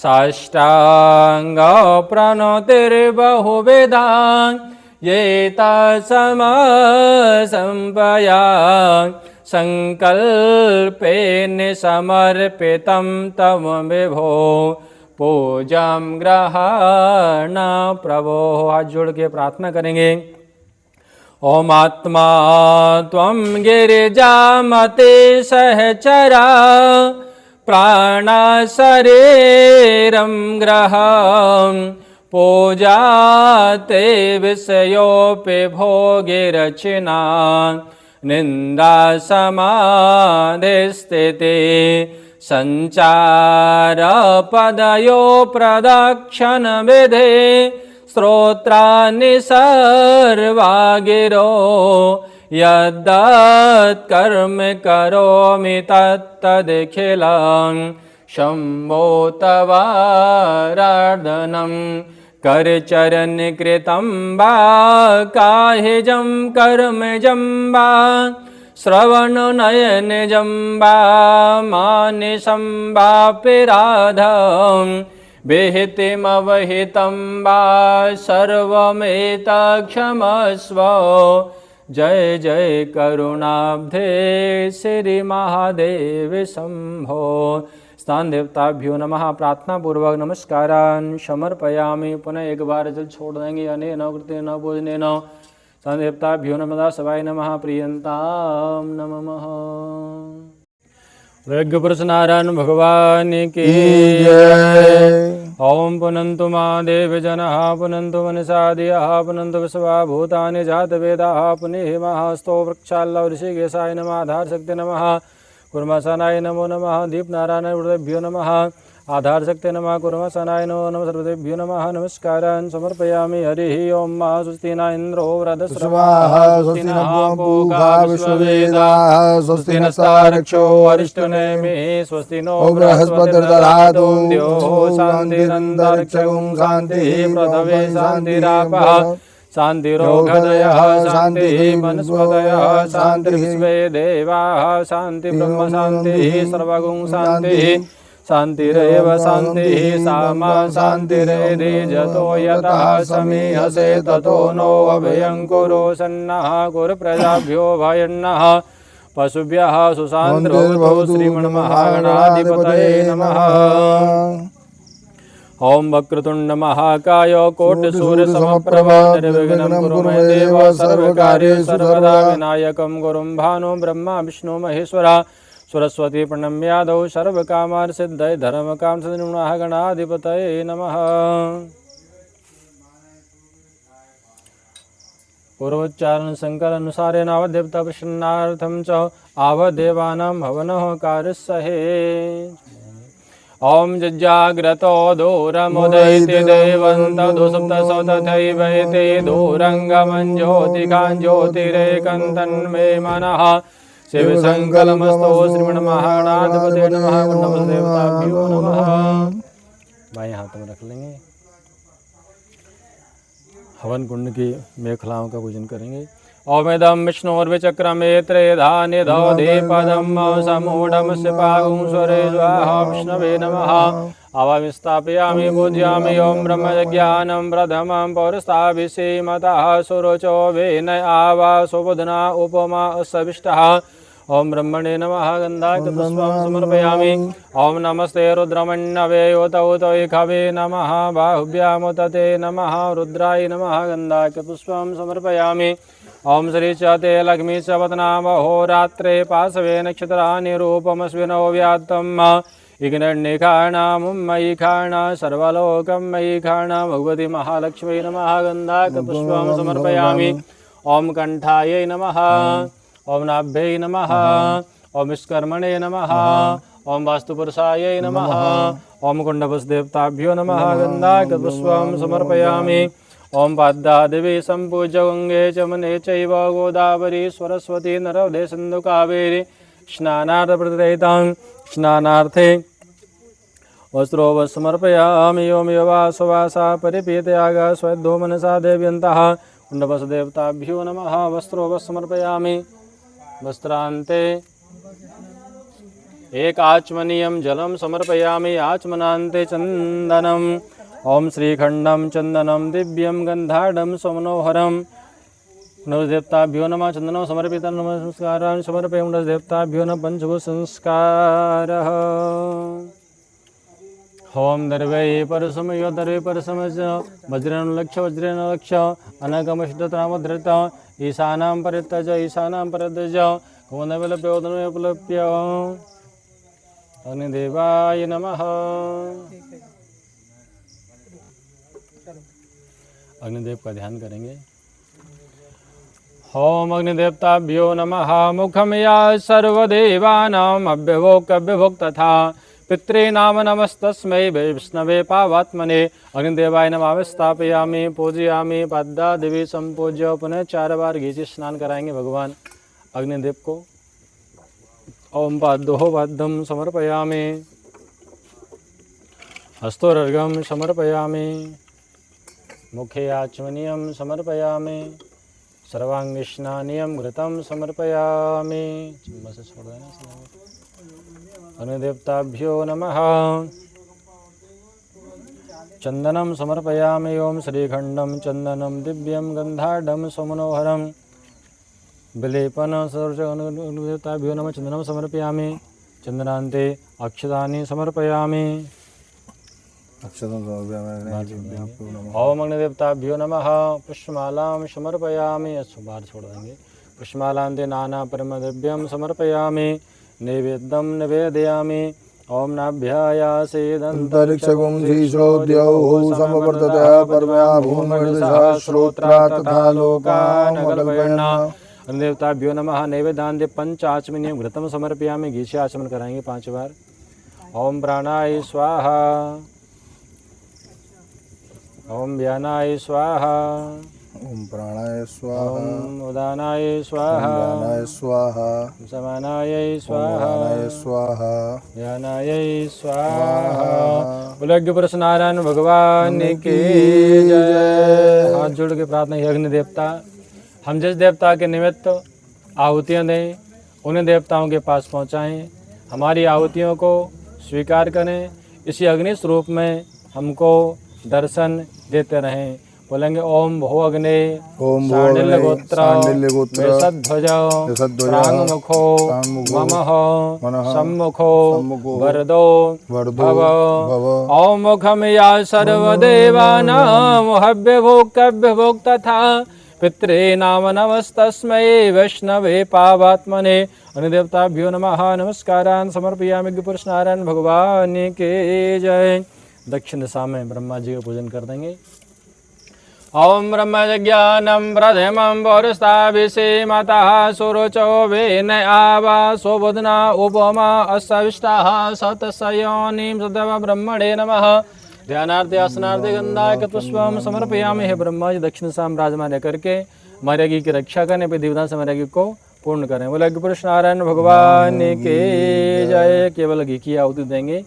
साष्टाङ्गप्रणतिर्बहुविधा एतत्समसंपया संकल्पेन समर्पितं तव विभो पूजां ग्रहण प्रभो। हाथ जोड़ के प्रार्थना करेंगे। ओम आत्मा त्वं गिरिजामते सहचरा प्राणशरीरं ग्रहं पूजाते विषयोऽपि भोगिरचना निन्दा समाधिस्थिते संचारपदयो प्रदक्षिणविधे श्रोत्राणि सर्वा गिरो यद्दत्कर्म करोमि तत्तदखिलं शम्भो तवाराधनं करचरणकृतं वा कायजं कर्मजं वा श्रवणनयनजं वा मानसं वापि राधं विहितमवहितं वा सर्वमेतत्क्षमस्व। जय जय करुणाब्धे श्री महादेव शंभो। स्थान देवताभ्यो नमः। प्रार्थना पूर्वक नमस्कारान् समर्पयामि। पुनः एक बार जल छोड़ देंगे। अनेन कृतेन भोजनेन स्थान देवताभ्यो नमः। सवाय नमः। प्रियंतां नमः। यज्ञ पुरुष नारायण भगवान की जय। ओम पुनन्तु महादेव जनः पुनन्तु मनसादियः पुनन्तु विश्वा भूतानि जातवेदाः पुनः महास्तो वृक्षाल्लव ऋषिकेशाय नमः। आधार शक्ति नमः। कुर्मसनाय नमो नमः। दीपनारायण गुरुदेभ्यो नमः। आधार शक्ति नमः। कुर्मसनाय नमो नमः। सर्वदेभ्यो नमः। नमस्कारान् समर्पयामि। हरिः ओम। स्वस्ति न इन्द्रो वृधस्रवाः स्वस्ति न पूषा विश्ववेदाः स्वस्ति नस्तार्क्ष्यो अरिष्टनेमिः स्वस्ति नो बृहस्पतिर्दधातु यो शान्तिरन्तरिक्षं शान्तिः पृथिवी शान्तिरापः शान्तिरोगदयः शान्तिः वनस्पतयः शान्तिः विश्वे देवाः शान्ति ब्रह्म शान्तिः सर्वगुं शान्तिः शान्तिरेव शान्तिः सामा शान्तिरेधि जतो यतः समीहसे ततो नो अभयं कुरु सन्नः कुरु प्रजाभ्यो भयन्नः पशुभ्यः सुशान्तिर्भवतु। श्रीमन्महागणाधिपतये नमः। ओम वक्रतुंड महाकाय कोटिसूर्यसमप्रभ निर्विघ्नं कुरु मे देव सर्वकार्येषु सर्वदा विनायकं गुरुं भानु ब्रह्मा विष्णु महेश्वरा सरस्वती प्रणम्यादौ सर्वकामान् सिद्धये धर्मकाम गणाधिपतये नमः। पूर्वोच्चारण संकल अनुसारेण आवदेवता प्रसन्नार्थं च आवदेवानां हवनः कार्यस्सहे। ओम जज्जाग्रतो दूरमुदयति देवन्तदु सुप्तसो तथैवैते दूरङ्गमं ज्योतिकां ज्योतिरेकं तन्मे मनः शिवसङ्कल्पमस्तु श्रीमन्महागणाधिपते नमः। देवताभ्यो नमः। बाएं हाथ में रख लेंगे। हवन कुंड की मेखलाओं का पूजन करेंगे। ओमेदं विष्णुर्विचक्रमे त्रेधा निधौधीपदं समूढं सिपागुं स्वरे स्वाहा विष्णवे नमः। आवां स्थापयामि पूजयामि। ओं ब्रह्मज्ञानं प्रथमं पौरस्ताभिषेमतः सुरुचो वेन आवा सुबुधना उपमा सविष्टः। ओं ब्रह्मणे नमः। गन्धाक्षपुष्पं समर्पयामि। ओं नमस्ते रुद्रमण्यवे उतौतैखवे नमः। बाहुभ्यां तते नमः। रुद्राय नमः। गन्धाक्षपुष्पं समर्पयामि। ओं श्री च ते लक्ष्मी च वदनाम होरात्रे पाशवे नक्षत्राणि रूपमस्विनो व्यात्तम् इग्निर्निखाणां मयि खाण सर्वलोकं मयि खाण भगवती महालक्ष्मी नमः। गन्धाक्षपुष्पं समर्पयामि। ओं कण्ठायै नमः। ओं नाभ्यै नमः। ओं विश्वकर्मणे नमः। ओं वास्तुपुरुषायै नमः। ओं कुण्डपुष्पदेवताभ्यो नमः। गन्धाक्षपुष्पं समर्पयामि। ओं पाद्यादेवी सम्पूज्य गंगे चमने चैव गोदावरी सरस्वती नर्मदे सिन्धु कावेरी स्नानार्थप्रतिरहितां स्नानार्थे वस्त्रों समर्पयामि। ओं योवासवासा परिपीतयाग स्वयद्धो मनसा देव्यन्तः कुण्डवसदेवताभ्यो नमः। वस्त्रों समर्पयामि। वस्त्रान्ते एक आचमनीयं जलं समर्पयामि। आचमनान्ते चन्दनम्। ओं श्रीखंडं चंदनं दिव्यं गंधाढ्यं सुमनोहरं देवताभ्यो नमः। चंदनं समर्पित नमस्कारान् समर्पयामि। देवताभ्यो नमः। पंचभूत संस्कारः। ओं दर्वै परसम यो दर्वै परसम वज्रेण लक्ष्य अनगमष्टतरामधृत ईशानां परित्यज ईशानां परित्यज कोनविलप्योदनविलप्य अग्निदेवाय नमः। अग्निदेव का ध्यान करेंगे। ओम अग्निदेवताभ्यो नमः। मुखम या सर्वदेवानां अभ्यभोक् तथा पितॄणाम नमस्तस्मै विष्णवे पावात्मने। अग्निदेवाय नमः। स्थापयामि पूजयामि। पाद्या देवी संपूज्य पुनः 4 बार घी से स्नान कराएंगे भगवान अग्निदेव को। ओम पाद्योः पाद्यं समर्पयामि। हस्तोर्घ्यं समर्पयामि। मुखे आचमनीयं समर्पयामि। सर्वांगीस्नानीयं घृतं समर्पयामि। अग्निदेवताभ्यो नमः। चंदनं समर्पयामि। ओं श्रीखंडं चंदनं दिव्यं गंधाढ्यं सुमनोहरं विलेपन सर्वदेवताभ्यो नमः। चंदनं समर्पयामि। चंदनान्ते अक्षतानि समर्पयामि। ओम अग्निदेवताभ्यो नमः। पुष्पमालां समर्पयामि। बाहर छोड़ देंगे। पुष्पमालान्ते नाना परमद्रव्यं समर्पयामि। नैवेद्यं निवेदयामि। ओम नाभ्यायासेदन्तरिक्षगुं श्रीश्रोद्यौः समवर्ततः परमया भूमिर्दिशः श्रोत्रा तथा लोकान् अकल्पयन्। अग्निदेवताभ्यो नमः। नैवेद्यान्ते पंचाचमनीयं घृतं समर्पयामि। घी से आचमन कराएंगे 5 बार। ओम प्राणाय स्वाहा। ओम व्यानाय स्वाहा। ओम प्राणाय स्वाहा। ओम उदानाय स्वाहा। ज्ञानाय स्वाहा। समानाय स्वाहा। स्वाहा। ज्ञानाय स्वाहा। उलग्य पुरुष नारायण भगवान की जय। हाथ जोड़ के प्रार्थना है। अग्नि देवता हम जिस देवता के निमित्त आहुतियाँ दें उन्हें देवताओं के पास पहुँचाएँ। हमारी आहुतियों को स्वीकार करें। इसी अग्नि स्वरूप में हमको दर्शन देते रहें। बोलेंगे ओम भो अग्ने शांडिल्यगोत्र वैशध्वज प्रांगमुखो ममः सम्मुखो वरदो भव। ओम मुखम या सर्वदेवानां हव्यभोक्तव्यभोक् तथा पितॄणाम नमस्तस्मै वैष्णवे पावात्मने। अग्निदेवताभ्यो नमः। नमस्कारान् समर्पयामि। पुरुष नारायण भगवान के जय। दक्षिण दिशा में ब्रह्मा जी का पूजन कर देंगे। ॐ ब्रह्मज्ञानं प्रथमं पौरस्ताभिषेमतः सुरुचो वेन आवा सोबुधना उपमा अस्सविष्टाः सतसयोनिं सदैव ब्रह्मणे नमः। ध्यानार्थे आसनार्थे गंधाय पुष्पम समर्पयामि। हे ब्रह्मा जी दक्षिण साम राजमान करके हमारे यज्ञ की रक्षा करने पे देवता से हमारे यज्ञ को पूर्ण करें। बोले पुरुष नारायण भगवान के जय। केवल घी की आहुति देंगे।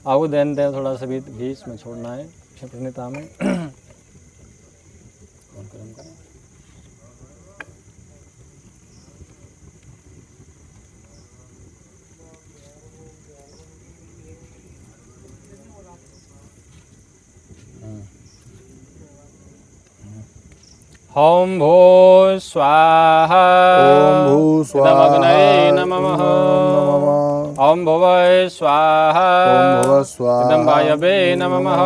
आहुति देते थोड़ा सा भी घी इसमें छोड़ना है प्रणीता में। ॐ भो स्वाहा ॐ भू स्वाहा इदमग्नये नमः। ॐ भुवः स्वाहा ॐ भुवः स्वाहा इदं वायवे नमः।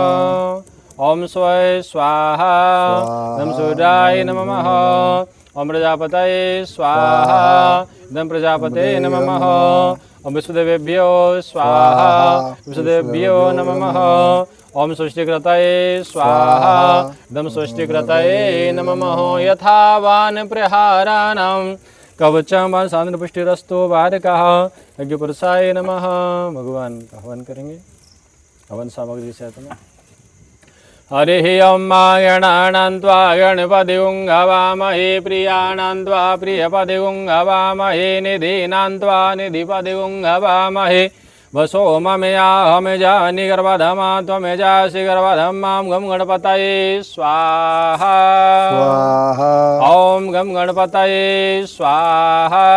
ॐ स्वः स्वाहा इदं सूर्याय नमः। ॐ प्रजापतये स्वाहा इदं प्रजापते नमः। ॐ विश्वदेवेभ्यो स्वाहा विश्वदेवेभ्यो नमः। ॐ सृष्टिकृतये स्वाहा इदं सृष्टिकृतये नमः। यथावान् प्रहाराणां कवचं सान्द्रपुष्टिरस्तु वारकः। यज्ञपुरुषाय नमः। भगवान का हवन करेंगे। हवन सामग्री से हरिः ॐ गणानां त्वा गणपतिं हवामहे प्रियाणां त्वा प्रियपतिं हवामहे निधीनां त्वा निधिपतिं हवामहे वसो ममयाहमजानि गर्भधमा त्वमेजासि गर्भधं मां गं गणपतये स्वाहा। ॐ गं गणपतये स्वाहा।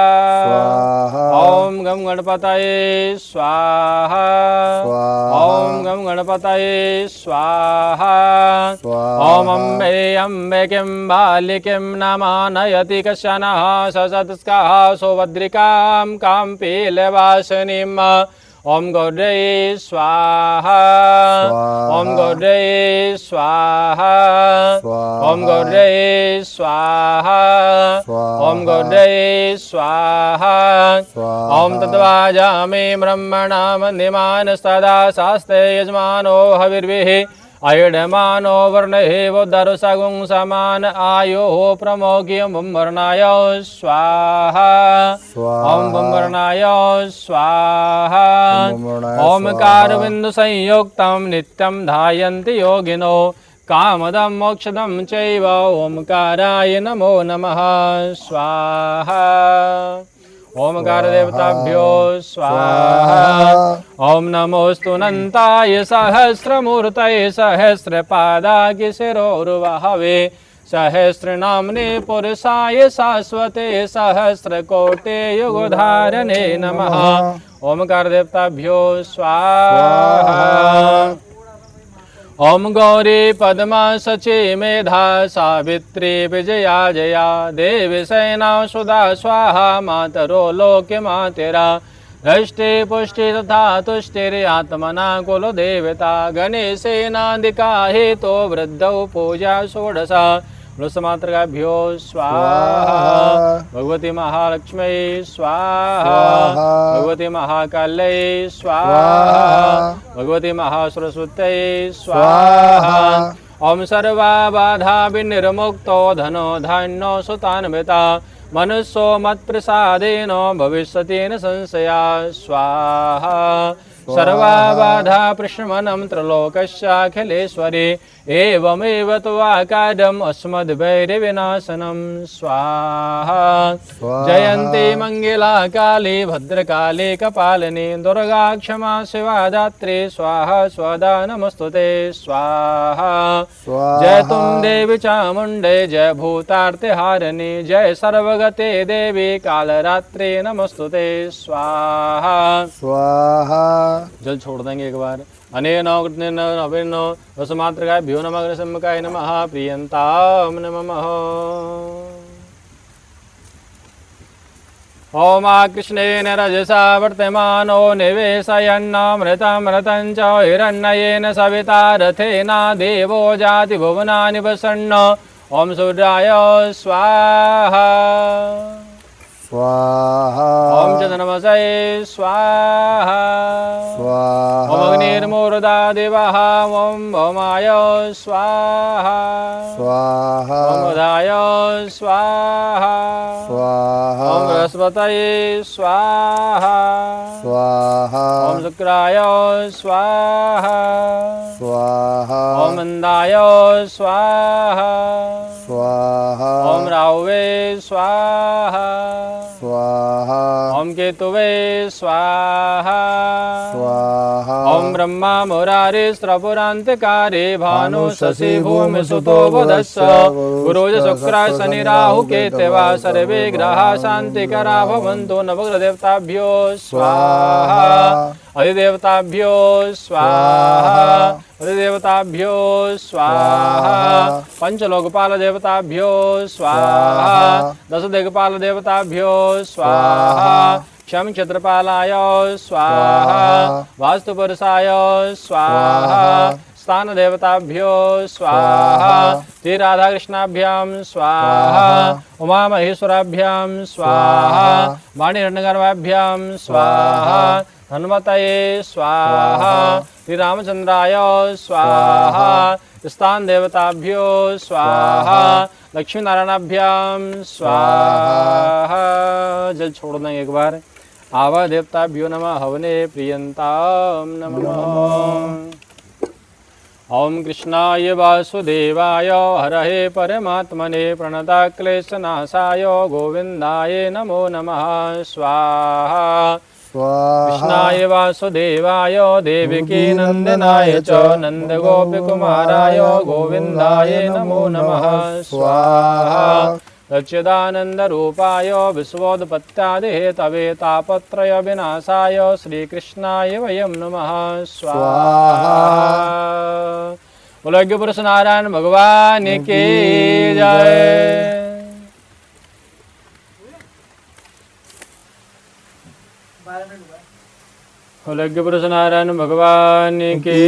ॐ गं गणपतये स्वाहा। ॐ गं गणपतये स्वाहा। ॐ अम्बे किं बालिकीं नमानयति कश्चनः ससत्स्कः सौभद्रिकां काम्पीलवासिनीम्। ॐ गौर्यै स्वाहा। ॐ गौर्यै स्वाहा। ॐ गौर्यै स्वाहा। ॐ गौर्यै स्वाहा। ॐ तद्वाजामि ब्रह्मणा वन्द्यमानस्तदा शास्त्रे यजमानो हविर्भिः अयडमानो वर्णैः वोद्धरुसगुं समान आयोः प्रमोघ्यं बुम्बर्णाय स्वाहा। ॐ बुम्बर्णाय स्वाहा। ओंकारबिन्दुसंयुक्तं नित्यं ध्यायन्ति योगिनो कामदं मोक्षदं चैव ओंकाराय नमो नमः स्वाहा। ओंकार देवताभ्यो स्वाहा। ओम नमोस्तु अनंताय सहस्रमूर्तये सहस्रपादाय शिरोरुवहवे सहस्रनाम्ने पुरुषाय शाश्वते सहस्रकोटे युगधारणे नमः। ओंकार देवताभ्यो स्वाहा। ओम गौरी पद्मा सची मेधा सावित्री विजया जया देवी सेना सुधा स्वाहा मातरो लोके मातेरा दृष्टि पुष्टि तथा तुष्टिरात्मना कुल देवता गणेशेनादिका हेतो वृद्धौ पूजा षोडशा वृषमातृकाभ्यो स्वाहा। भगवती महालक्ष्मी स्वाहा। भगवती महाकाल्यै स्वाहा। भगवती महासरस्वत्यै स्वाहा। ओम सर्वा बाधा विनिर्मुक्तो धनो धान्यो सुतान्विता मनुष्यो मत्प्रसादेन भविष्यति न संशया स्वाहा। सर्वा बाधा प्रशमनं त्रलोकस्याखिलेश्वरी एवमेव त्वाकार्यम् अस्मद्वैरिविनाशनं स्वाहा। जयन्ती मंगला काली भद्रकाली कपालिनी दुर्गा क्षमा शिवा दात्री स्वाहा स्वदा नमस्तुते स्वाहा। जय तुम देवी चामुंडे जय भूतार्तिहारिणी जय सर्वगते देवी कालरात्रि नमस्तुते स्वाहा। जल छोड़ देंगे एक बार। अनेन कृष्णेन नवेन वसुमातृकाभ्यो नमः अग्निशमकाय नमः प्रियन्तां नमः। ओम कृष्णेन रजसा वर्तमानो निवेशयन्नामृतामृतं च हिरण्येन सविता रथेना देवो जाति भुवनानि वसन्न। ओम सूर्याय स्वाहा। स्वाहा ओम चंद्रमसये स्वाहा स्वाहा ओम अग्निर्मूर्धा देवः ओम भौमाय स्वाहा स्वाहा ओम बुधाय स्वाहा स्वाहा ओम बृहस्पतये स्वाहा स्वाहा ओम शुक्राय स्वाहा स्वाहा ओम मंदाय स्वाहा स्वाहा ओम राहुवे स्वाहा स्वाहा ओम केतुवे स्वाहा स्वाहा ओम ब्रह्मा मुरारे स्त्रपुरांतकारे भानु शशि भूमि सुतो बुधस्स गुरुज शुक्र शनि राहु केतवा सर्वे ग्रहा शांतिकरा भवन्तु नवग्रहदेवताभ्यो स्वाहा अधिदेवताभ्यो स्वाहा अधिदेवताभ्यो स्वाहा पंचलोकपाल देवताभ्यो स्वाहा दश दिक्पाल देवताभ्यो स्वाहा क्षम क्षेत्रपालाय स्वाहा वास्तुपुरुषाय स्वाहा स्थान देवताभ्यो स्वाहा श्री राधा कृष्णाभ्याम स्वाहा उमा महेश्वराभ्याम स्वाहा वाणी हिरण्यगर्भाभ्याम स्वाहा हनुमतये स्वाहा श्री रामचंद्राय स्वाहा स्थान देवताभ्यो स्वाहा लक्ष्मी नारायणाभ्याम स्वाहा। जल छोड़ देंगे एक बार। आवा देवताभ्यो नमः हवने प्रियंताम नमः। ओम कृष्णाय वासुदेवाय हरहे परमात्मने प्रणताक्लेशनाशाय गोविंदाय नमो नमः स्वाहा। कृष्णाय वासुदेवाय देवकी नंदनाय च नंदगोपकुमाराय गोविंदाय नमो नमः स्वाहा। सच्चिदानन्दरूपाय विश्वोत्पत्त्यादिहेतवे तापत्रय विनाशाय श्रीकृष्णाय वयं नमः स्वाहा। बोलो पुरुष नारायण भगवान की जय। बोलो पुरुष नारायण भगवान की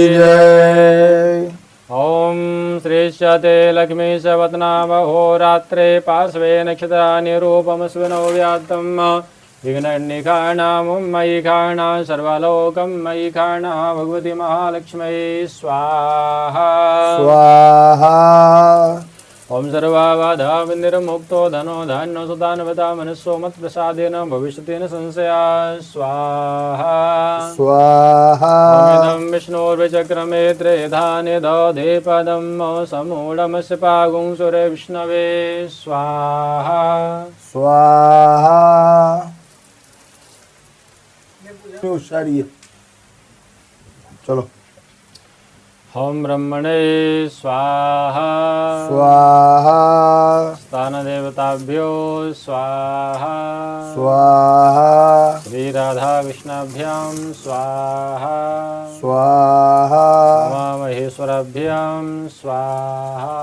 जय। ओम श्रेष्ठते लक्ष्मी सवत्नामहोरात्रे पार्श्वे नक्षत्राणि रूपमस्विनो व्यात्तम् विघ्ननिखाणां मयि खाणा सर्वलोकं मयि खाणा भगवती महालक्ष्मी स्वाहा स्वाहा। ओम सर्वबाधाविनिर्मुक्तो धनो धान्यो सुदानवता मनस्सो मत्प्रसादेन भविष्यति न संशया स्वाहा स्वाहा। ओमिदं विष्णोर्विचक्रमे त्रेधाने दधे पदं समूढमस्य पागुं सुरे विष्णवे स्वाहा स्वाहा। होशियारी है। चलो। ओम ब्रह्मणे स्वाहा स्वाहा स्थान देवताभ्यो स्वाहा स्वाहा श्री राधा कृष्णाभ्याम स्वाहा स्वाहा उमा महेश्वराभ्याम स्वाहा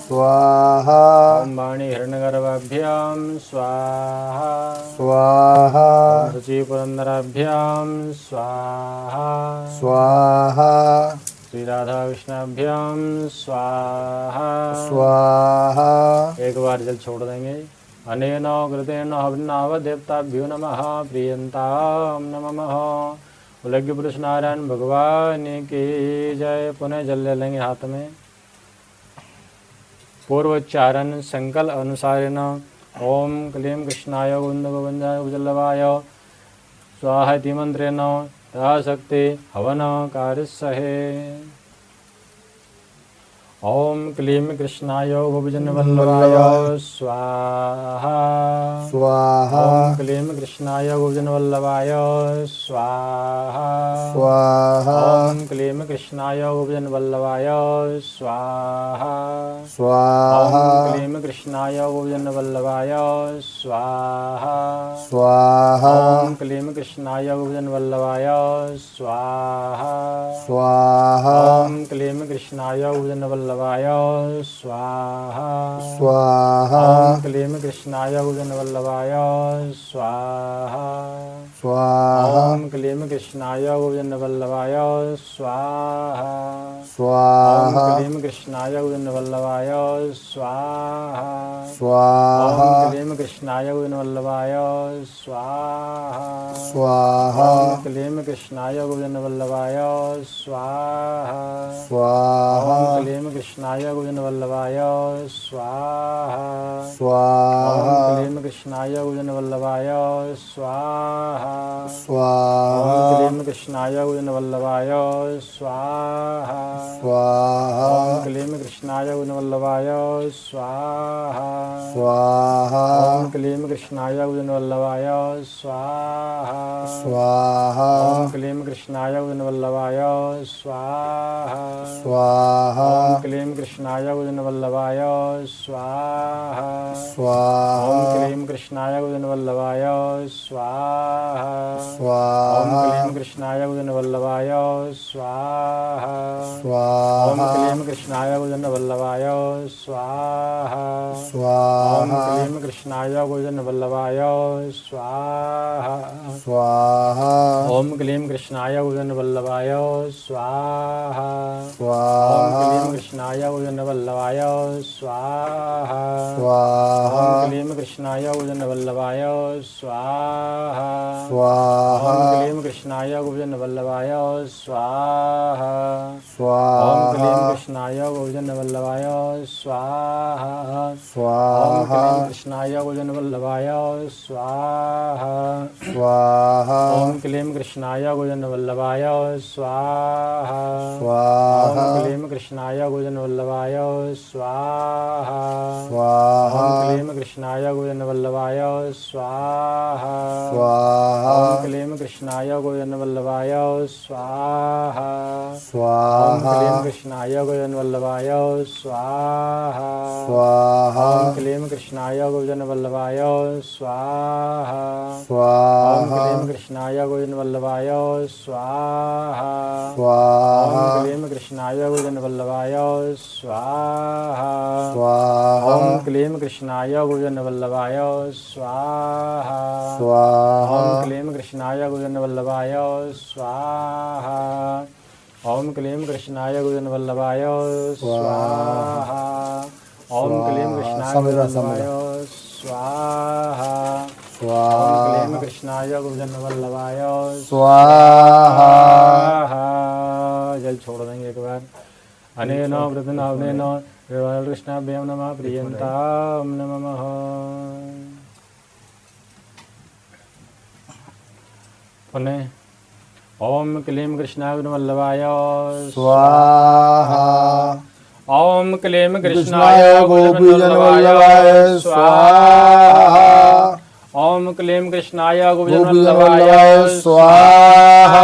स्वाहा ओम वाणी हिरण्यगर्भाभ्याम स्वाहा स्वाहा ओम शुचि पुरंदराभ्याम स्वाहा स्वाहा श्री राधा कृष्णाभ्याम स्वाहा स्वाहा। एक बार जल छोड़ देंगे। अनेन कृतेन हवनाव देवताभ्यो नमः प्रियंताम नमः। उलग्य पुरुष नारायण भगवान की जय। पुनः जल ले लेंगे हाथ में। पूर्वोच्चारण संकल्प अनुसारेण ओम क्लीं कृष्णाय गोविंद गोविंदाय उपजल्लवाय स्वाहा इति मंत्रेण शक्ति हवन कार्यसहे। ओम क्लीं कृष्णाय गोविजनवल्लभाय स्वाहा स्वाहा ओम क्लीं कृष्णाय गोविजनवल्लभाय स्वाहा स्वाहा ओम क्लीं कृष्णाय गोविजनवल्लभाय स्वाहा स्वाहा ओम क्लीं कृष्णाय गोविजनवल्लभाय स्वाहा स्वाहा ओम क्लीं कृष्णाय गोविजनवल्लभाय स्वाहा स्वाहा ओम क्लीं कृष्णाय गोविजनवल्लभाय वल्लभाय स्वाहा स्वाहा ओम क्लीं कृष्णाय गोविंद वल्लभाय स्वाहा स्वाहा ओम क्लीं कृष्णाय गोविंद वल्लभाय स्वाहा स्वाहा ओम क्लीं कृष्णाय गोविंद वल्लभाय स्वाहा स्वाहा ओम क्लीं कृष्णाय गोविंद वल्लभाय स्वाहा स्वाहा ओम क्लीं कृष्णाय गोविंद वल्लभाय स्वाहा स्वाहा ओम क्लीं कृष्णाय गोविंद वल्लभाय स्वाहा स्वाहा ओम क्लीं कृष्णाय गोविंद वल्लभाय स्वाहा स्वाहा ओम क्लीं कृष्णाय गोविंद वल्लभाय स्वाहा स्वाहा ओम क्लीं कृष्णाय गोविंद वल्लभाय स्वाहा स्वाहा ओम क्लीं कृष्णाय गोविंद वल्लभाय स्वाहा स्वाहा ओम क्लीं कृष्णाय गोविंद वल्लभाय स्वाहा स्वाहा ओम क्लीं कृष्णाय गोविंद वल्लभाय स्वाहा स्वाहा ओम क्लीं कृष्णाय गोविंद वल्लभाय स्वाहा ओम स्वाहा क्लीं कृष्णाय गोविंद वल्लभाय स्वाहा ओम स्वाहा क्लीं कृष्णाय गोविंद वल्लभाय स्वाहा ओम स्वाहा क्लीं कृष्णाय गोविंद वल्लभाय स्वाहा स्वाहा ओम क्लीं कृष्णाय गोविंद वल्लभाय स्वाहा ओम स्वाहा क्लीं कृष्णाय गोविंद वल्लभाय स्वाहा स्वाहा ओम क्लीं कृष्णाय गोविंद वल्लभाय स्वाहा स्वाहा ओम क्लीं कृष्णाय गोविंद वल्लभाय स्वाहा ओम स्वाहा क्लीं कृष्णाय गोविंद वल्लभाय स्वाहा ओम स्वाहा क्लीं कृष्णाय गोविंद वल्लभाय स्वाहा स्वाहा ओम क्लीं कृष्णाय गोविंद वल्लभाय स्वाहा स्वाहा ओम क्लीं कृष्णाय गोविंद वल्लभाय स्वाहा स्वाहा ओम क्लीं कृष्णाय गोविंद वल्लभाय स्वाहा स्वाहा ओम क्लीं कृष्णाय गोविंद वल्लभाय स्वाहा ओम स्वाहा क्लीं कृष्णाय गोविंद वल्लभाय स्वाहा स्वाहा ओम क्लीं कृष्णाय गोविंद वल्लभाय स्वाहा ओम स्वाहा क्लीं कृष्णाय गोविंद वल्लभाय स्वाहा स्वाहा ओम क्लीं कृष्णाय गोविंद वल्लभाय स्वाहा स्वाहा ओम क्लीं कृष्णाय गोविंद वल्लभाय स्वाहा स्वाहा ओम क्लीं कृष्णाय गोविंद वल्लभाय स्वाहा ओम क्लीं कृष्णाय गोविंद वल्लभाय स्वाहा ओम क्लीं कृष्णाय गोविंद वल्लभाय स्वाहा ओम क्लीं कृष्णाय गोविंद वल्लभाय स्वाहा जल छोड़ देंगे एक बार अनेन वृतनावनेन कृष्णाभ्यां नमः प्रियंतां नमः पुनः ओम क्लीं कृष्णाय वल्लभाय स्वाहा ओम क्लीं कृष्णाय कृष्णाय गोपीजन वल्लभाय स्वाहा ओम क्लीं कृष्णाय गोविंद गोपीजन वल्लभाय वल्लभाय स्वाहा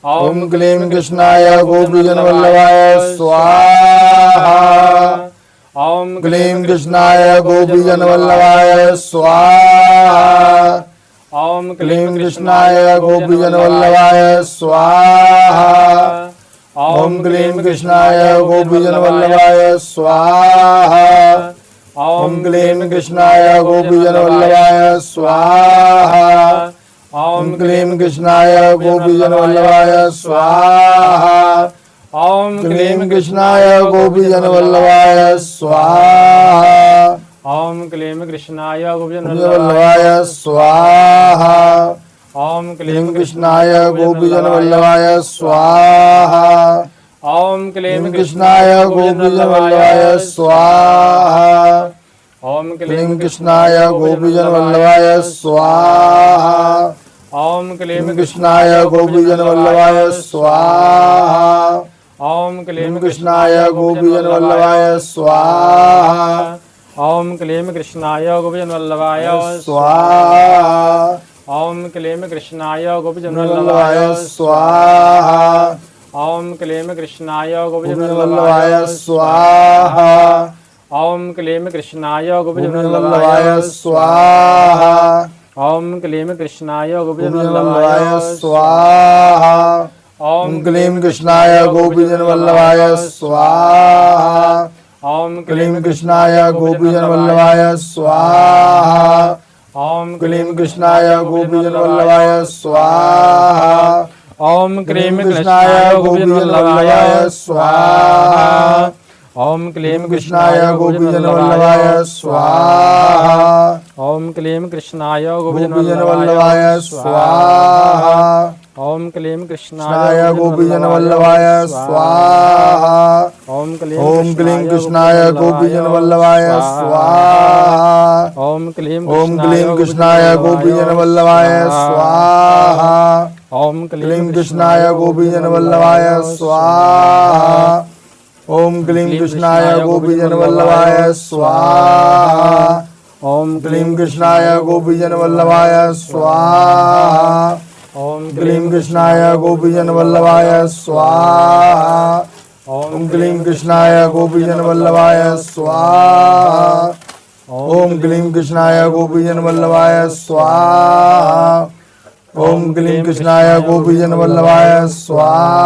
ओम ओम क्लीं कृष्णाय गोपीजन वल्लभाय स्वाहा ओम क्लीं कृष्णाय गोपीजन वल्लभाय स्वाहा ओम क्लीं कृष्णाय गोपीजन वल्लभाय स्वाहा ओम क्लीं कृष्णाय गोपीजन वल्लभाय स्वाहा ओम क्लीं कृष्णाय गोपीजन वल्लभाय स्वाहा ओम क्लीं कृष्णाय गोपीजन वल्लभाय स्वाहा ओम क्लीं कृष्णाय गोपीजन वल्लभाय स्वाहा ओम क्लीं कृष्णाय गोविंद वल्लभाय स्वाहा ओम क्लीं कृष्णाय गोपीजन वल्लभाय स्वाहा ओम क्लीं कृष्णाय गोपीजन वल्लभाय स्वाहा ओम क्लीं कृष्णाय गोपीजन वल्लभाय स्वाहा ओम क्लीं कृष्णाय गोपीजन वल्लभाय स्वाहा ओम क्लीं कृष्णाय गोपीजन वल्लभाय स्वाहा ओम क्लीं कृष्णाय गोविंद वल्लभाय स्वाहा ओम क्लीं कृष्णाय गोविंद वल्लभाय वल्लभाय स्वाहा ओम क्लीं कृष्णाय गोविंद गोपीजन वल्लभाय वल्लभाय स्वाहा ओम क्लीं कृष्णाय गोविंद गोपीजन वल्लभाय वल्लभाय स्वाहा ओम क्लीं कृष्णाय गोविंद गोपीजन वल्लभाय वल्लभाय स्वाहा ओम क्लीं कृष्णाय गोपीजन वल्लभाय स्वाहा। ओम क्लीं कृष्णाय गोपीजन वल्लभाय स्वाहा। ओम क्लीं कृष्णाय गोपीजन वल्लभाय स्वाहा। ओम क्लीं कृष्णाय गोपीजन वल्लभाय स्वाहा। ओम क्लीं कृष्णाय गोपीजन वल्लभाय स्वाहा। ओम क्लीं कृष्णाय गोपीजन वल्लभाय स्वाहा। ओम क्लीं कृष्णाय कृष्णाय गोपीजन वल्लभाय स्वाहा। ओम ओम क्लीं कृष्णाय गोपीजन वल्लभाय स्वाहा। ओम क्लीं ओम क्लीं कृष्णाय गोपीजन वल्लभाय स्वाहा। ओम क्लीं कृष्णाय गोपीजन वल्लभाय स्वाहा। ओम क्लीं कृष्णाय गोपीजन वल्लभाय स्वाहा। ओम क्लीं कृष्णाय गोपीजन वल्लभाय स्वाहा। ओम क्लीं कृष्णाय गोपीजन वल्लभाय स्वाहा। ओम क्लीं कृष्णाय गोपीजन वल्लभाय स्वाहा। ओम क्लीं कृष्णाय गोपीजन वल्लभाय स्वाहा। ओम क्लीं कृष्णाय गोपीजन वल्लभाय स्वाहा।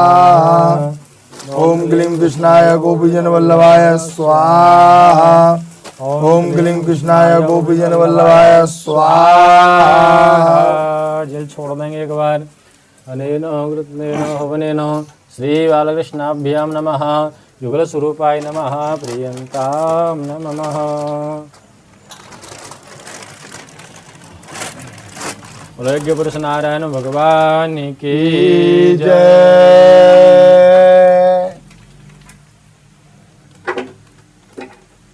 ओम क्लीं कृष्णाय गोपीजन वल्लभाय स्वाहा। ओम क्लीं कृष्णाय गोपीजन वल्लभाय स्वाहा। जल छोड़ देंगे एक बार। अनेन कृत्नेन हवनेन श्री बालकृष्णाभ्याम नमः। युगल स्वरूपाय नमः। प्रियंताम नमः। यज्ञ पुरुष नारायण भगवान की जय। जय।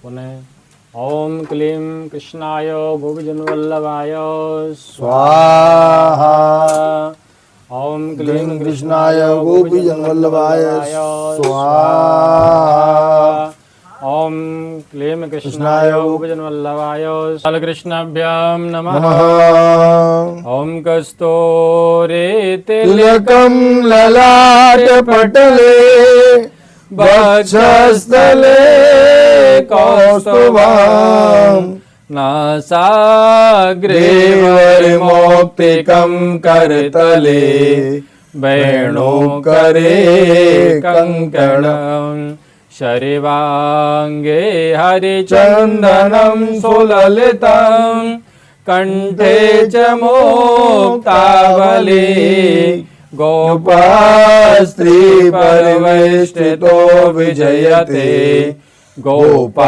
पुनः ओम क्लीं कृष्णाय गोपीजनवल्लभाय स्वाहा। ओम क्लीं कृष्णाय गोपीजन वल्लभाय स्वाहा। ओम क्लीं कृष्णाय गोपीजनवल्लभाय बालकृष्णाभ्याम नमः। नमः। ओम कस्तूरी तिलकं ललाट पटले वक्षस्थले कौस्तुभम् नासाग्रे ग्रीवमौक्तिकं करतले वेणुकरे कङ्कणम् शरीवाङ्गे हरिचन्दनं सुललितं कण्ठे च मुक्तावली गोपास्त्री परिवेष्टितो विजयते गोपालचूडामणि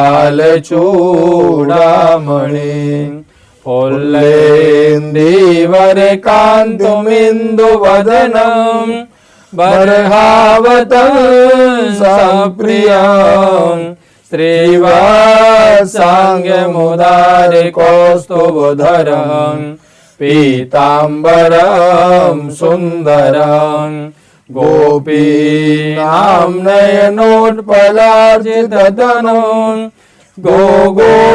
फुल्लेन्दीवरकान्तुमिन्दुवदनं बर्हावतं सप्रियं श्रीवात्साङ्गमुदारिकौस्तुभधरं पीताम्बरं सुन्दरं गोपीनां नयनोत्पलार्चिततनुं गोगोपसङ्घाव्रतं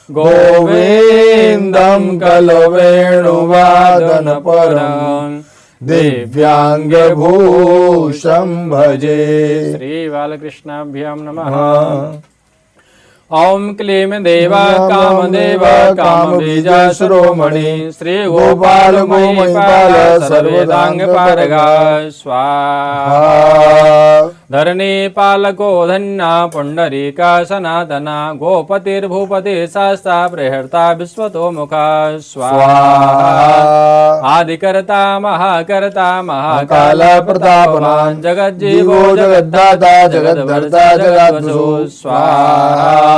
गोविन्दं खलु वेणुवादनपरं दिव्याङ्गभूषं भजे। श्री बालकृष्णाभ्यां नमः। ओम क्लीं देवा कामदेव कामबीज शिरोमणि श्री गोपाल गोमहीपाल सर्वदांग पारगा स्वाहा। धरणी पालको धन्या पुंडरीका सनातना गोपतिर्भूपति शास्ता प्रहर्ता विश्वतो मुखा स्वाहा। आदिकर्ता महाकर्ता महाकाल प्रतापवान् जगज्जीवो जगद्दाता जगद्भर्ता जगद्वसु स्वाहा।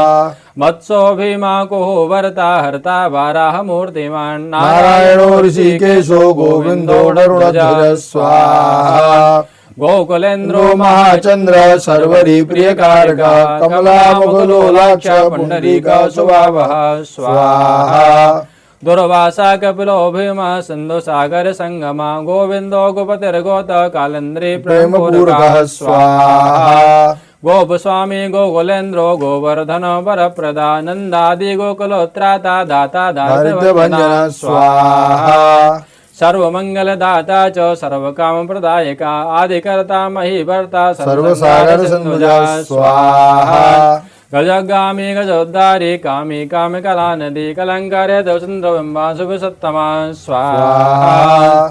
मत्सो भीमाको वर्ता हर्ता वाराह मूर्तिमान् नारायणो ऋषिकेशो गोविन्दो गरुडध्वज स्वाहा। गोकुलेन्द्रो महाचंद्र सर्वरी प्रियकारका कमलामुखलोलाक्ष पुंडरीका सुभावः स्वाहा। दुर्वासा कपिलो भीमा सिंधु सागर संगमा गोविंदो गोपतिर्गोत कालेन्द्री प्रेमपूर्वः स्वाहा। गोपस्वामी गोकुलेन्द्रो गोवर्धन वरप्रदा नंदादि गोकुलोत्राता दाता दारिद्र्यभञ्जन स्वाहा। सर्वमंगलदाता च सर्वकामप्रदायका आदिकर्ता महीभर्ता सर्वसागर सिन्धुजा स्वाहा। गजगामी गजोद्धारी कामी कामिकला नदी कलंकारे दौचंद्रबिंबा शुभ सत्तमा स्वाहा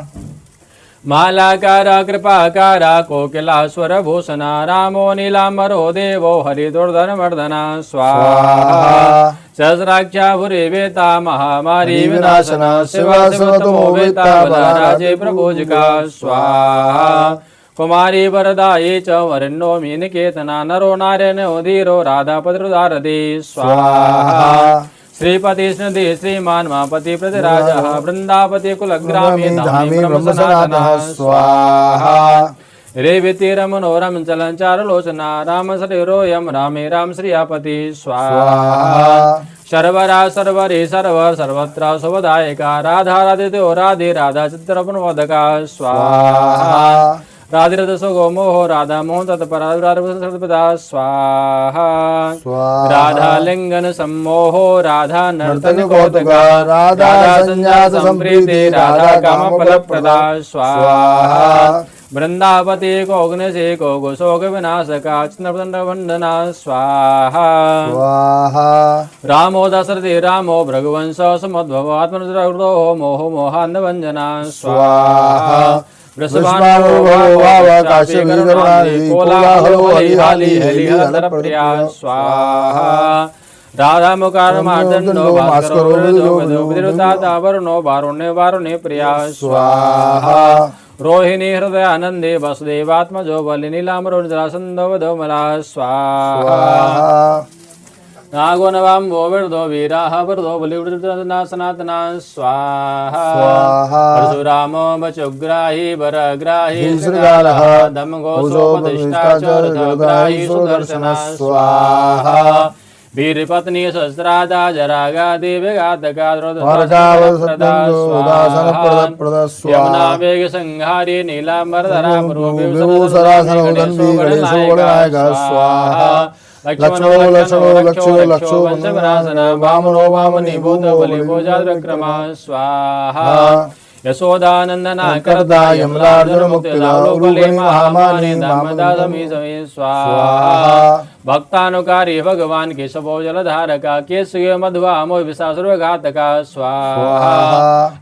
मालाकार कृपाकारा कोकिलाश्वर भूषणा रामो नीलांबरो देवो हरिदुर्धनवर्धना स्वाहा सहस्राक्षा भूरि वेता महामारी विनाशना शिवा शिवतमो वेता बलराजे प्रभुजिका स्वाहा कुमारी वरदाये च वरण्यो मीनकेतना नरो नारायणो धीरो राधापतिरुदारदे स्वाहा श्रीपति स्नदि श्रीमान मापति प्रतिराजः वृंदापति कुलग्रामी धामी ब्रह्मसनातनः स्वाहा रेवती रमनोरम चलंचारलोचना राम शरीरोयम रामे राम श्रियापति स्वाहा सर्वरा सर्वरे सर्वर सर्वत्र शुभदायका राधा राधितो राधे राधा चित्रपनवदका स्वाहा राधे रथ सुगो मोह राधा मोहन तत्परा स्वाहा राधा लिंगन सम्मोहो राधा नर्तन कौतुका राधा संन्यास संप्रीति राधा काम फल प्रदा स्वाहा वृंदावती को अग्निशे को गोशोक विनाशका चिन्नपतन वंदना स्वाहा रामो दशरथी रामो भृगुवंश समुद्भव आत्मनुद्रो मोह मोहान्ध वंजना स्वाहा स्वाहा राधा मुकार मार्दंडो वरुणो वारुण्य वारुण्य प्रिया स्वाहा रोहिणी हृदय आनंदे वसुदेवात्मजो बलि नीलामरुणजरासंदो वधोमला स्वाहा नागो नवाम्बो विरदो वीराः वरदो बलिवृद्धना सनातना स्वाहा परशुरामो बचुग्राही वरग्राही श्रीगालः दमगो सोपदिष्टाचरग्राही सुदर्शना स्वाहा वीरपत्नी सहस्रादा जरागा देवघातका यमुना वेग संहारी नीलांबरधरा स्वाहा लक्ष्मणो लक्ष्मणो वंशविनाशना वामनो वामनी भूत बलि भोजाद्रक्रमा स्वाहा यशोदानंदना करता यमलार्जुन मुक्तिदालोकले महामानी दामदासमी समी स्वाहा भक्तानुकारी भगवान केशवो जलधारका केशव मध्वा मोह विशासुरघातका स्वाहा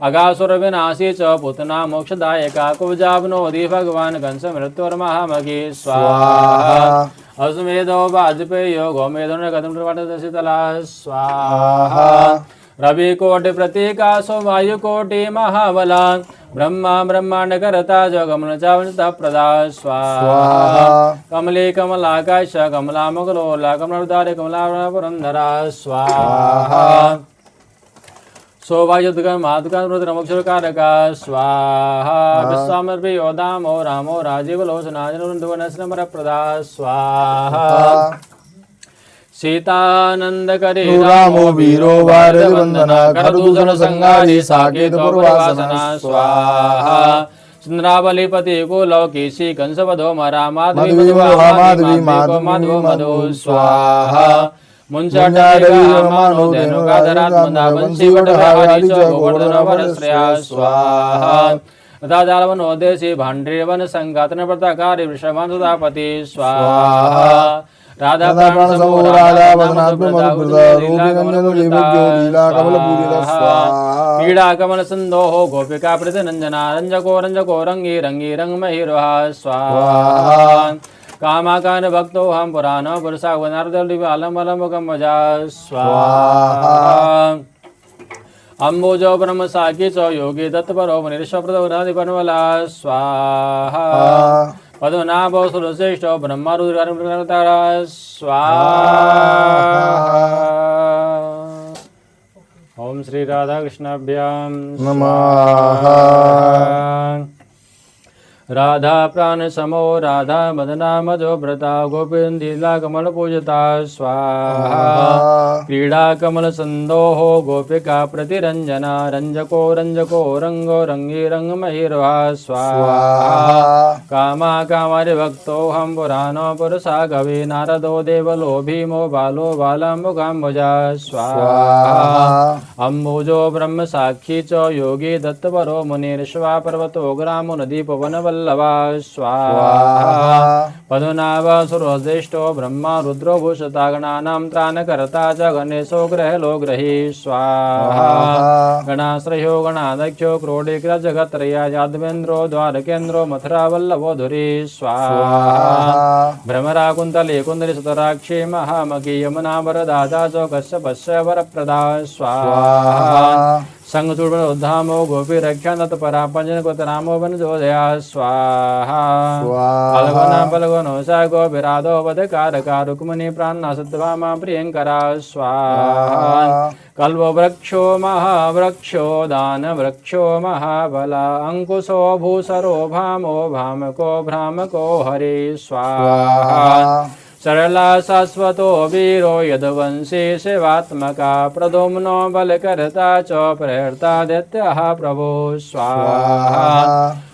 अगासुर विनाशी च पुतना मोक्षदायका कुब्जावनोदि भगवान कंस मृत्युर्महामगी स्वाहा अश्वमेधो वाजपेयो गोमेधो नगतला स्वाहा रविकोटि प्रतीकाशो वायुकोटि महाबला ब्रह्मा ब्रह्मांड करता जगमन चावनता प्रदा स्वाहा कमले कमलाकाश कमला मगलोला कमलोदारे कमला पुरंधरा स्वाहा शोभायुद्गम मातुकामक्षरकारका स्वाहा विश्वामर्भि योदामो रामो राजीवलोचनाजनवनस्नमर प्रदा स्वाहा सीतानंद करे रामो वीरो वारवंदना करदूषण संगारी साकेत पूर्वासना स्वाहा चंद्रावलीपति को लौकेशी कंसवधो मरा माधवी माधव मधु स्वाहा मुंचानो धेनुका धरात्मना वंशी वटभारी च गोवर्धन वरश्रया स्वाहा तथा जालवनो देशी भाण्ड्रेवन संघातन व्रतकारी वृषभान सुधापति स्वाहा राधा प्राण समो राधा पीड़ा कमल संदोहो गोपिका प्रतिनंजना रंजको रंजको रंगी रंगी रंग महिरोहा स्वाहा कामाकान भक्तो हम पुराण पुरुषा वनार्दलिवालम अलमुखम वजा स्वाहा अम्बुजो ब्रह्म साकी च योगी दत्तपरो मुनिर्षप्रदवनादिपनवला स्वाहा पद्मनाभो सुरश्रेष्ठो ब्रह्मरुद्रतारा स्वाहा ओम श्री राधा कृष्णाभ्यां नमः राधा प्राण समो राधा मदना मधो व्रता गोपीला कमल पूजता स्वाहा क्रीड़ा कमल संदोहो गोपिका प्रतिरंजना रंजको रंजको रंगो रंगी रंग महिर्वा स्वाहा कामा कामारि भक्तो हम पुराणो पुरुषा कवि नारदो देवलो भीमो बालो बालाम्बुकाम्बुजा स्वाहा अम्बुजो ब्रह्म साक्षी च योगी दत्तपरो मुनिर्श्वा पर्वतो ग्रामो नदी पवन वल्लभा स्वाहा पद्मनाभ सुरज्येष्ठो ब्रह्मा रुद्रो भूषता गणानां त्राणकर्ता च गणेशो ग्रहलो ग्रही स्वाहा गणाश्रयो गणाध्यक्षो क्रोडीकृत जगत्त्रया यादवेन्द्रो द्वारकेन्द्रो मथुरा वल्लभो धुरी स्वाहा भ्रमरा कुन्तले कुन्दली सुतराक्षी महामकी यमुना वरदाता च कश्यपस्य वरप्रदा स्वाहा संगचूर्णोद्धामो गोपी रक्षा तत्परा पंजन कोतरामो वनजोदया स्वाहा अलगुना बलगुनो सा गोपिरादो वधकारका रुक्मणी प्राणा सत्यभामा प्रियंकरा स्वाहा कल्पो वृक्षो महावृक्षो दान वृक्षो महाबला अंकुशो भूसरो भामो भामको भ्रामको हरि स्वाहा सरला शाश्वतो वीरो यदवंशी शिवात्मका प्रदुम्नो बलकर्ता च प्रहर्ता दैत्यः प्रभो स्वाहा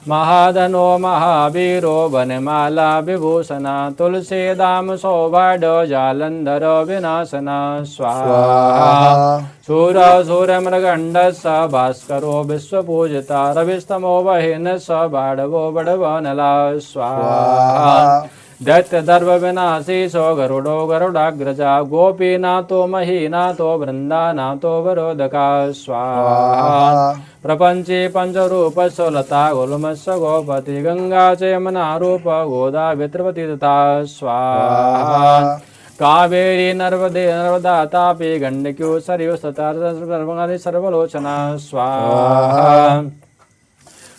महाधनो महावीरो वनमाला विभूषणा तुलसीदाम सौभाडो जालंधर विनाशना स्वाहा शूर सूर्यमृगंड स भास्करो विश्वपूजिता रविस्तमो वहिन स बाढ़वो बड़वनला स्वाहा दैत्य दर्भ विनाशी सो गरुडो गरुडाग्रजा गोपीनाथो महीनाथो वृंदानाथो वरोदका स्वाहा प्रपंचे पंचरूप लता गुलमस्य गोपति गंगा च यमुना रूप गोदा वित्रवती तथा स्वाहा कावेरी नर्मदे नर्मदा तापी गंडक्यो सरयू सता सर्वलोचना स्वाहा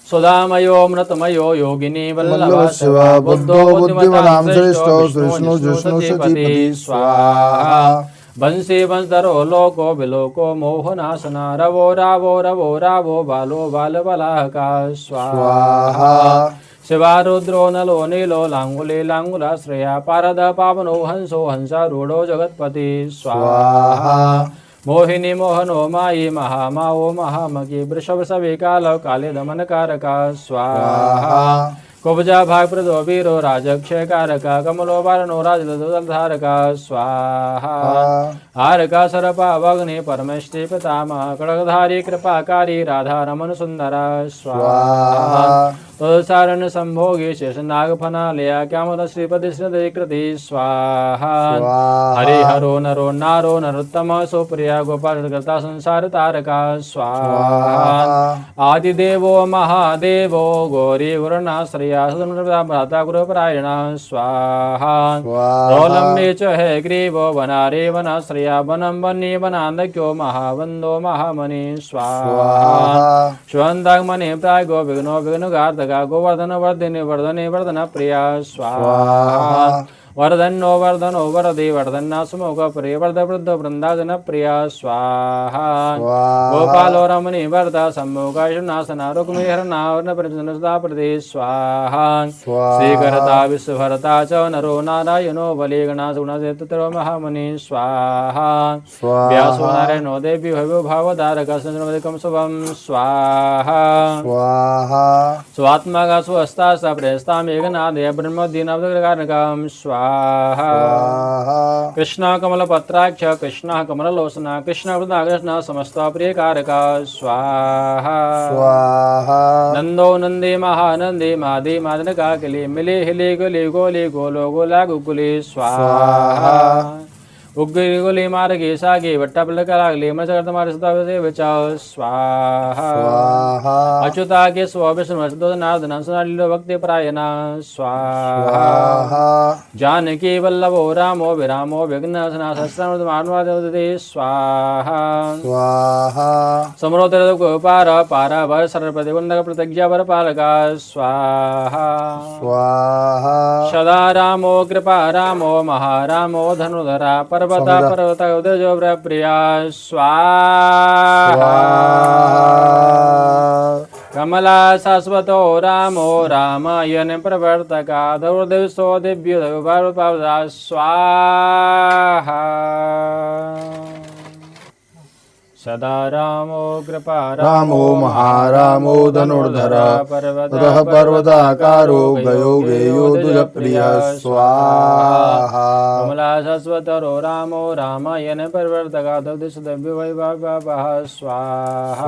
सुधामयो मृतमयो योगिनी वल्लभ शिव बुद्धो बुद्धिमतां श्रेष्ठो विष्णु जिष्णु सचिपति स्वाहा वंशी वंशधरो लोको विलोको मोहनाशना रवो रावो रवो रावो बालो बाल बलाहका स्वाहा शिवा रुद्रो नलो नीलो लांगुले लांगुलाश्रया पारद पावनो हंसो हंसारूढ़ो जगत्पति स्वाहा मोहिनी मोहनो मायी महामाओ महामकी वृषभ सभी काल काले दमन कारका स्वाहा कुब्जा भाग प्रदो वीरो राजक्षय कारका कमलो वारणो राजधारका स्वाहा हारका सरपा वग्नि परमेष्टि पितामह कड़कधारी कृपाकारी राधा रमन सुंदरा स्वाहा तुलसारण संभोगी शेष नाग फनालया क्यामत श्रीपति श्रीकृति स्वाहा हरि हरो नरो नारो नरोत्तम सुप्रिया गोपाल कृता संसार तारका स्वाहा आदिदेवो महादेवो गौरी गुरुनाश्रया भ्राता गुरुपरायणा स्वाहा रोलंबे च है ग्रीवो वनारे वनाश्रया वनम वन्नी वनांदक्यो महावंदो महामणि स्वाहा श्वंदागमणि प्रागो विघ्नो विघ्नगार्धक गोवर्धन वर्धिनी वर्धने वर्धन प्रिया स्वाहा वर्धनो वर्धनो वरदे वर्धन्ना सुमुख प्रिय वर्ध वृद्ध वृंदा जन प्रिया स्वाहा गोपालो रमणी वर्धा सम्मुखनाशना रुक्मी हरना प्रजनसदा प्रदेश स्वाहा श्रीकरता विश्वभरता च नरो नारायणो बलि गणा गुणो महामणि स्वाहा व्यासो नारायणो देवी भवो भावधारक संजनमदिकं शुभम स्वाहा स्वात्मका स्वस्ता सप्रेस्ता मेघनादय ब्रह्मदीनावदकारकं स्वाहा कृष्ण कमल पत्राक्ष कृष्ण कमललोचना कृष्ण वृदा कृष्ण समस्त प्रिय कारका स्वाहा नंदो नंदी महानंदी मादी मादन काकली मिली हिली गुली गोली गोलो गोला गुगुली स्वाहा उग्री गुली मार्गी सागी वट्टपलकलागली मचकर्तमारसतावसे विचाओ स्वाहा अच्युता के स्व विष्णु नारदन सुनालीलो भक्ति प्रायना स्वाहा जानकी वल्लभो रामो विरामो विघ्नसना सहस्रमृतमानवादे स्वाहा समरोतर गोपार पारा भर सरपति कुंडक प्रतिज्ञा वर पालका स्वाहा सदा रामो कृपा रामो महारामो धनुधरा पर्वता पर्वता उदजो प्रिया स्वाहा कमला शाश्वतो रामो रामायण प्रवर्तका दौर्दिवसो दिव्यो देवपावदा स्वाहा सदा रामो कृपा रामो महारामो धनुर्धरा ततः पर्वताकारो गयो गेयो दुजप्रिय स्वाहा कमला भास्वतरो रामो रामायण परिवर्तकादव्य वैभवः स्वाहा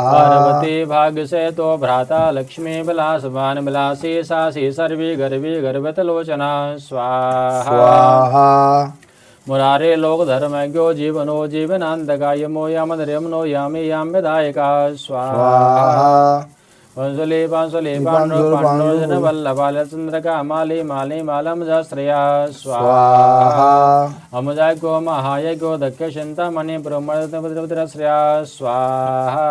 पार्वती भाग्य से तो भ्राता लक्ष्मी विलासवान विलासी सासी सर्वी गर्वी गर्भतलोचना स्वाहा मुरारे लोक धर्मज्ञो जीवनो जीवनांतका यमो यमो यामी याम विधायका स्वाहा पंसुले पांसुले पांडुर्जन वल्लभाल चंद्रका माली माली मालम श्रेया स्वाहा अमुजाको महायज्ञो दक्ष चिंतामणि ब्रह्मश्रेया स्वाहा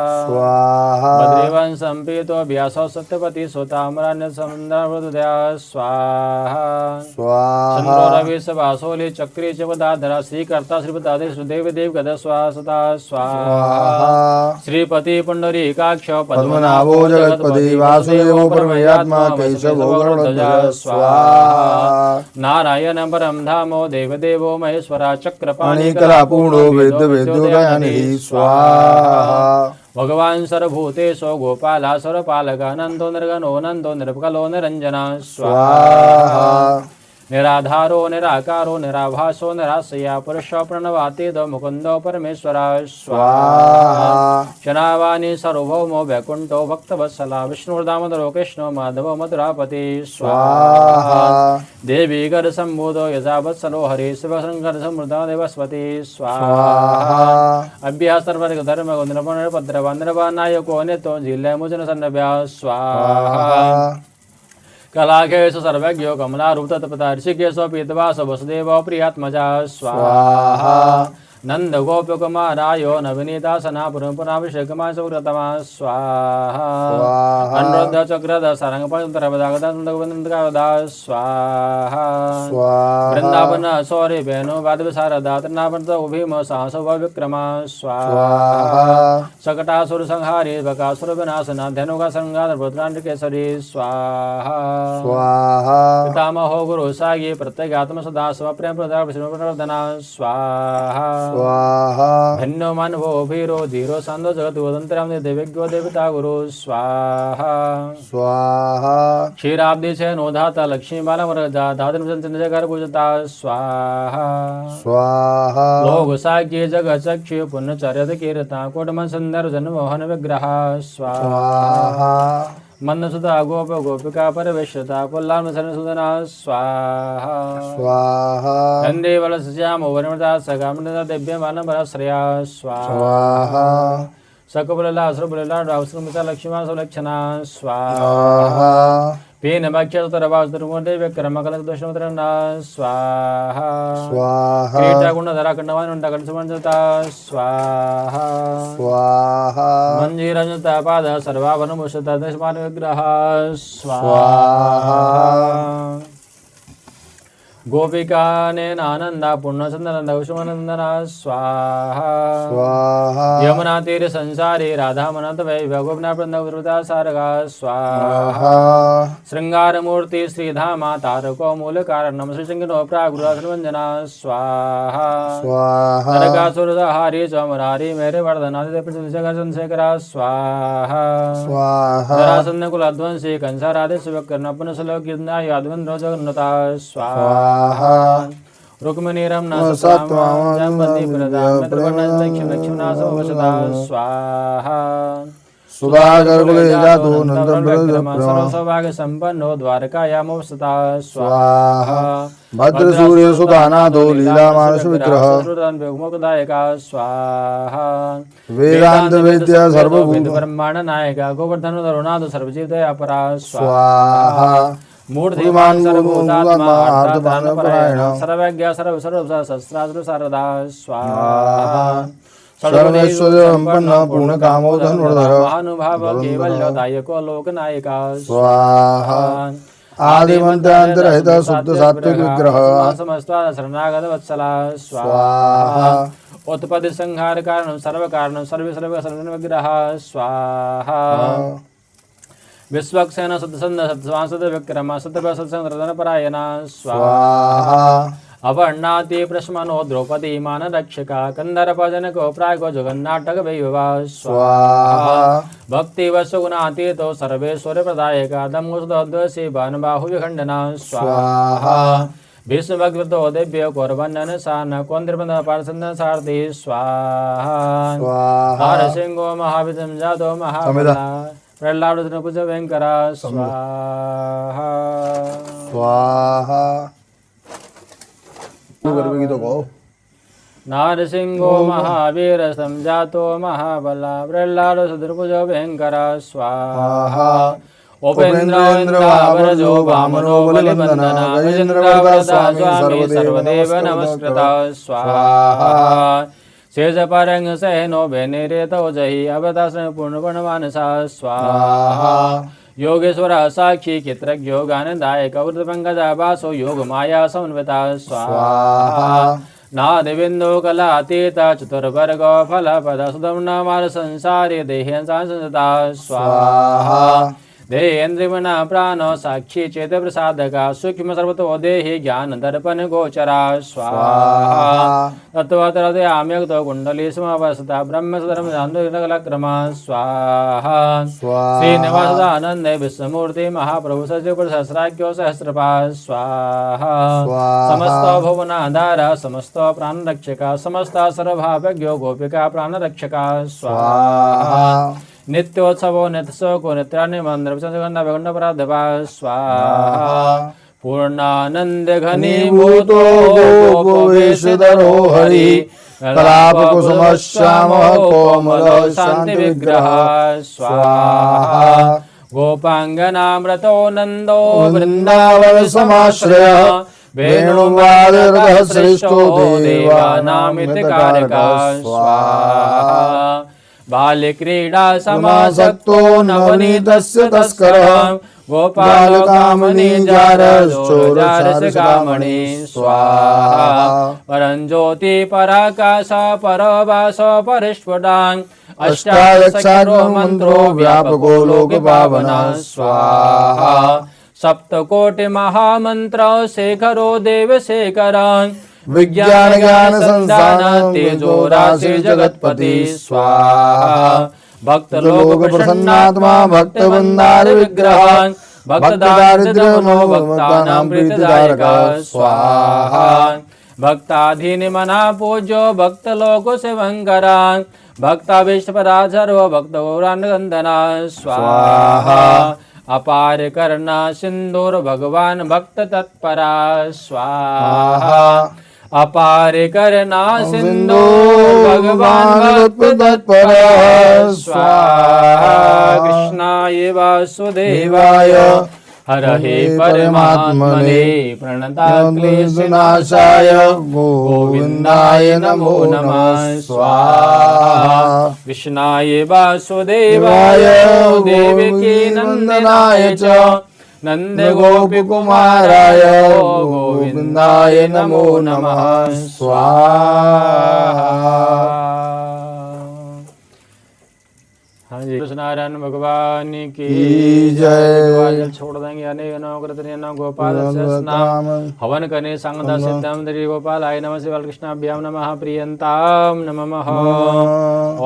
बद्रीवंशं पीतो व्यासो सत्यपति सुताम्रान्य समुद्रदया स्वाहा चंद्रो रवि सभासोली चक्री चवदाधरा श्रीकर्ता श्रीपदादे सुदेव देव गद स्वासता स्वाहा श्रीपति पुंडरीकाक्ष पद्मनाभो जगत्पति वासुदेवो परमयात्मा केशवो गरुडध्वज स्वाहा नारायण परम धामो देवदेवो महेश्वरा चक्रपाणि कलापूर्णो वेद वेदोदयानिः स्वाहा भगवान सर्वभूतेषु गोपाला सर्वपालका नंदो निर्गणो नंदो निर्भकलो निरंजना स्वाहा निराधारो निराकारो निराभासो निराशया पुरुष प्रणवातीत मुकुंदो परमेश्वरा स्वाहा शनावानी सर्वभौमो वैकुंठो भक्तवत्सला विष्णुर्दामोदरो कृष्णो माधवो मधुरापति स्वाहा देवी गढ़ संबोधो यजावत्सलो हरि शिवशंकर समृद्धा देवस्वती स्वाहा अभ्यास सर्वर्ग धर्म निर्भद्रवा नायको नेतो जिले मुजन सन्नभ्या स्वाहा कलाकेश सर्वज्ञो कमलारूप तत्पता ऋषिकेश पीतवास वसुदेव प्रियात्मजा स्वाहा नंद गोप कुमारायो नवनीता सनापुरम पुनाभिषेकमा सौरतमा स्वाहा अनुरुद्ध चक्रद सारंग पंचरपदागदा स्वाहा वृंदावन सौरी बेनो वादव शारदा तृणावंत उभीम साहस विक्रमा स्वाहा सकटासुर संहारी बकासुर विनाशना धनुका संगार भद्रांड केसरी स्वाहा पितामहो गुरु सागी प्रत्यगात्म सदा स्व प्रेम प्रदाना स्वाहा धन्यो मानवो भीरो धीरो सांदो जगत वदंतराम देवज्ञो देवता गुरु स्वाहा स्वाहा क्षीराब्दी से नोधाता लक्ष्मी बाला वरदा दादन चंद्रजगर पूजता स्वाहा स्वाहा लोग साग्य जग चक्षु पुण्यचर्यत कीर्ता कोटमन सुंदर जन मोहन विग्रह स्वाहा मंदसुता गोप गोपिका परवेशता पुल्लान सुदना स्वाहा स्वाहा चंदे बल श्याम वनमता सगामता दिव्य मानव श्रेया स्वाहा सकबुलला असुरबुलला रावसुमिता लक्ष्मण सुलक्षणा स्वाहा पीन भक्ष्यतरवासुरमुदे विक्रमकल दोषमत्रना स्वाहा स्वाहा कीटा गुणधरा कंडवान कंडसमंजता स्वाहा स्वाहा मंजीरजता पाद सर्वाभरणभूषिता दशमान विग्रह स्वाहा गोपिका नंदा पूर्णचंद्रनंद कुसुमानंदना स्वाहा स्वाहा यमुना तीर संसारी राधा मनत वैभव गोपना प्रदा सारगा स्वाहा श्रृंगार मूर्ति श्रीधामा तारको मूल कारणम श्रीशंकरो प्रागुरासुरवंजना स्वाहा स्वाहा नरकासुरहारी चमरारी मेरे वर्धनादि संशेखरा स्वाहा स्वाहा जरासंध कुलध्वंसी कंसाराधि शिवकर्ण पुनसलोकीर्णा यादवेन्द्र जगन्नता स्वाहा रुक्मिणी रमना स्वाहा सुधाकर जातो नंदन सौभाग्य संपन्नो द्वारकायामोपस्थिता स्वाहा भद्र सूर्य सुधानाथो लीला मानस विग्रह मुक्दायका स्वाहा वेदांत वेद्य सर्वभूत ब्रह्मांड नायका गोवर्धन तरुणाद सर्वजीव दया परा स्वाहा मूर्तिमान सर्वभूतात्मा अर्थात्मपरायण सर्वज्ञ सर्व सहस्रास्त्र शारदा स्वाहा सर्वैश्वर्य संपन्न पूर्ण कामो धनुर्धर महानुभाव केवल्यदायको लोकनायका स्वाहा आदिमन्त्रान्तरहित शुद्ध सात्विक विग्रह समस्ता शरणागत वत्सला स्वाहा उत्पत्ति संहार कारण सर्व कारण सर्व सर्व सर्व विग्रह स्वाहा विश्वक्सेन सत्संद सत्वांसद विक्रम सत्य सत्संग परायणा स्वाहा अवर्णाति प्रश्मनो द्रौपदी मान रक्षका कंदर्प जनको प्रागो जगन्नाटक वैभवा स्वाहा भक्ति वसुगुणातीतो सर्वेश्वर प्रदायका दमुषदोषी बाणबाहु विखंडना स्वाहा विष्णु भक्तो देव्य कौरवन्दन सान कौंद्रबंध पार्षद सारथि स्वाहा स्वाहा नारसिंहो महाविष्णु जातो महाबला प्रहलाद पूज भयंकरा स्वाहा स्वाहा। करवेगी तो कहो। नारसिंहो महावीर संजातो महाबला प्रहलाद सुदुर्भुज भयंकर स्वाहा उपेन्द्रवरजो वामनो बलिवंदना गजेन्द्रवरदा स्वामी सर्वदेव नमस्कृत स्वाहा शेष परंग सहनो भेनेरेतो जहि अवतासन पूर्णवर्णमानसा स्वाहा योगेश्वर साक्षी चित्रज्ञो गानदायक वृतपंकजा वासो योग माया समन्विता स्वाहा नादिबिंदु कलातीत चतुर्वर्ग फलपद सुदम्नमार संसारे देहेन संसता स्वाहा देहेन्द्रिमना प्राणो साक्षी चेत प्रसादका सूक्ष्म सर्वतो देहि ज्ञान दर्पण गोचरा स्वाहा तत्वतरदयाम्यक्तो कुंडली समावस्था ब्रह्म सदरम जानकलक्रमा स्वाहा श्रीनिवासानंद विश्वमूर्ति महाप्रभु सचिव सहस्राख्यो सहस्रपा स्वाहा समस्त भुवनाधार समस्त प्राणरक्षका समस्त सर्वभावज्ञो गोपिका प्राणरक्षका स्वाहा नित्योत्सवो नित्यशोको नित्यानिमंद्र गंध पराधवा स्वाहा पूर्णानंद घनीभूतो गोपवेशधरो हरि कलाप कुसुम श्याम कोमल शांति विग्रह स्वाहा गोपांगनामृतो नंदो वृंदावन समाश्रय वेणुवादरः श्रेष्ठो देवानामितकारका स्वाहा बालक्रीडा समासक्तो नवनीतस्य तस्करः गोपालकामणि जारश्चोरचारसकामणि स्वाहा परञ्ज्योति पराकाश परवास परिस्फुटान् अष्टादशारो मन्त्रो व्यापको लोकपावना स्वाहा सप्तकोटि महामन्त्र शेखरो देवशेखरान् विज्ञान ज्ञान संस्थान तेजो राशि जगतपति स्वाहा भक्त लोक प्रसन्नात्मा भक्त बंदार विग्रह भक्त दारिद्र्यमो भक्तानां प्रीतिदायका स्वाहा भक्ताधीन मना पूज्यो भक्त लोक शिवंकरा भक्ताभीष्टपराधरो भक्त गौरानगंदना स्वाहा अपार करना सिंदूर भगवान भक्त तत्परा स्वाहा अपार करना सिंधु भगवान भक्त तत्पर स्वाहा कृष्णाय वासुदेवाय हरहे परमात्मने प्रणताक्लेशनाशाय गोविन्दाय नमो नमः स्वाहा कृष्णाय वासुदेवाय देवकी नंदनाय च नंद गोपी कुमाराय गोविंदाय नमो नमः स्वाहा। हाँ जी कृष्णारायण भगवान की जय। जल छोड़ देंगे अनेक गोपाल नाम हवन करने संगदा सिद्धम दरी गोपालाय नमः शिव कृष्णाभ्याम नमः प्रियंताम नमः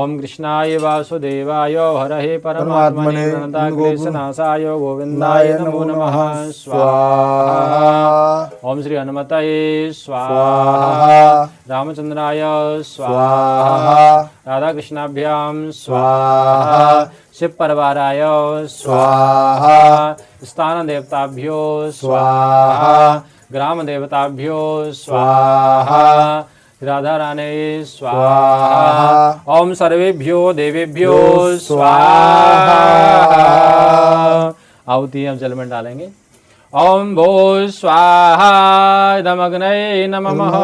ओम कृष्णाय वासुदेवाय हरहे परमात्मने प्रणताक्लेशनाशाय गोविंदाय नमो नमः स्वाहा ओम श्री हनुमतये स्वाहा रामचंद्राय स्वाहा राधा कृष्णाभ्याम स्वाहा शिव परिवाराय स्वाहा स्थान देवताभ्यो स्वाहा ग्राम देवताभ्यो स्वाहा राधा रानी स्वाहा ओम सर्वेभ्यो देवेभ्यो स्वाहा। आहुति हम जल में डालेंगे। ओम भो स्वाहा इदमग्नये नमः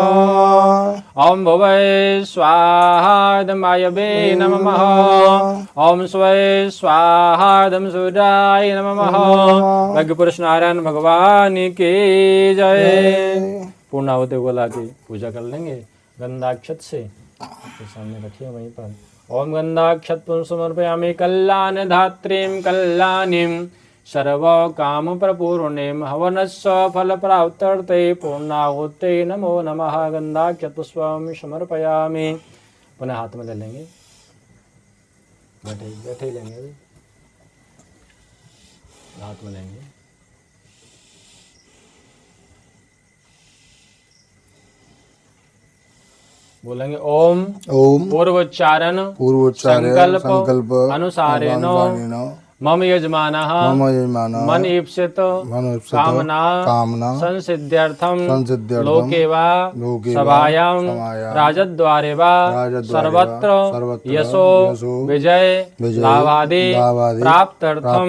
ओम भुवै स्वाहा इदं वायवे नमः ओम स्वै स्वाहा इदं सूर्याय नमः। यज्ञ पुरुष नारायण भगवान की जय। पूर्णाहुति गोला की पूजा कर लेंगे गंधाक्षत से सामने रखिए वहीं पर। ओम गंधाक्षत समर्पयामि कल्याण धात्रीं कल्याणीं सर्व काम प्रपूर्णिम हवनस्व फल प्राप्त्यर्थे पूर्णाहुते नमो नमः। गंधाक्षत पुष्पम समर्पयामि। पुनः हाथ में ले लेंगे। बैठे बैठे लेंगे अभी हाथ में लेंगे। बोलेंगे ओम ओम पूर्वोच्चारण पूर्वोच्चारे संकल्प अनुसारेण मम यजमानः मम यजमानः मन ईप्सित मनोप्सित कामना संसिद्ध्यर्थम संसिद्ध्यर्थम लोके वा लोके वा सभायां सभायां राजद्वारे वा राजद्वारे सर्वत्र वा सर्वत्र यशो विजय लाभादि प्राप्त्यर्थम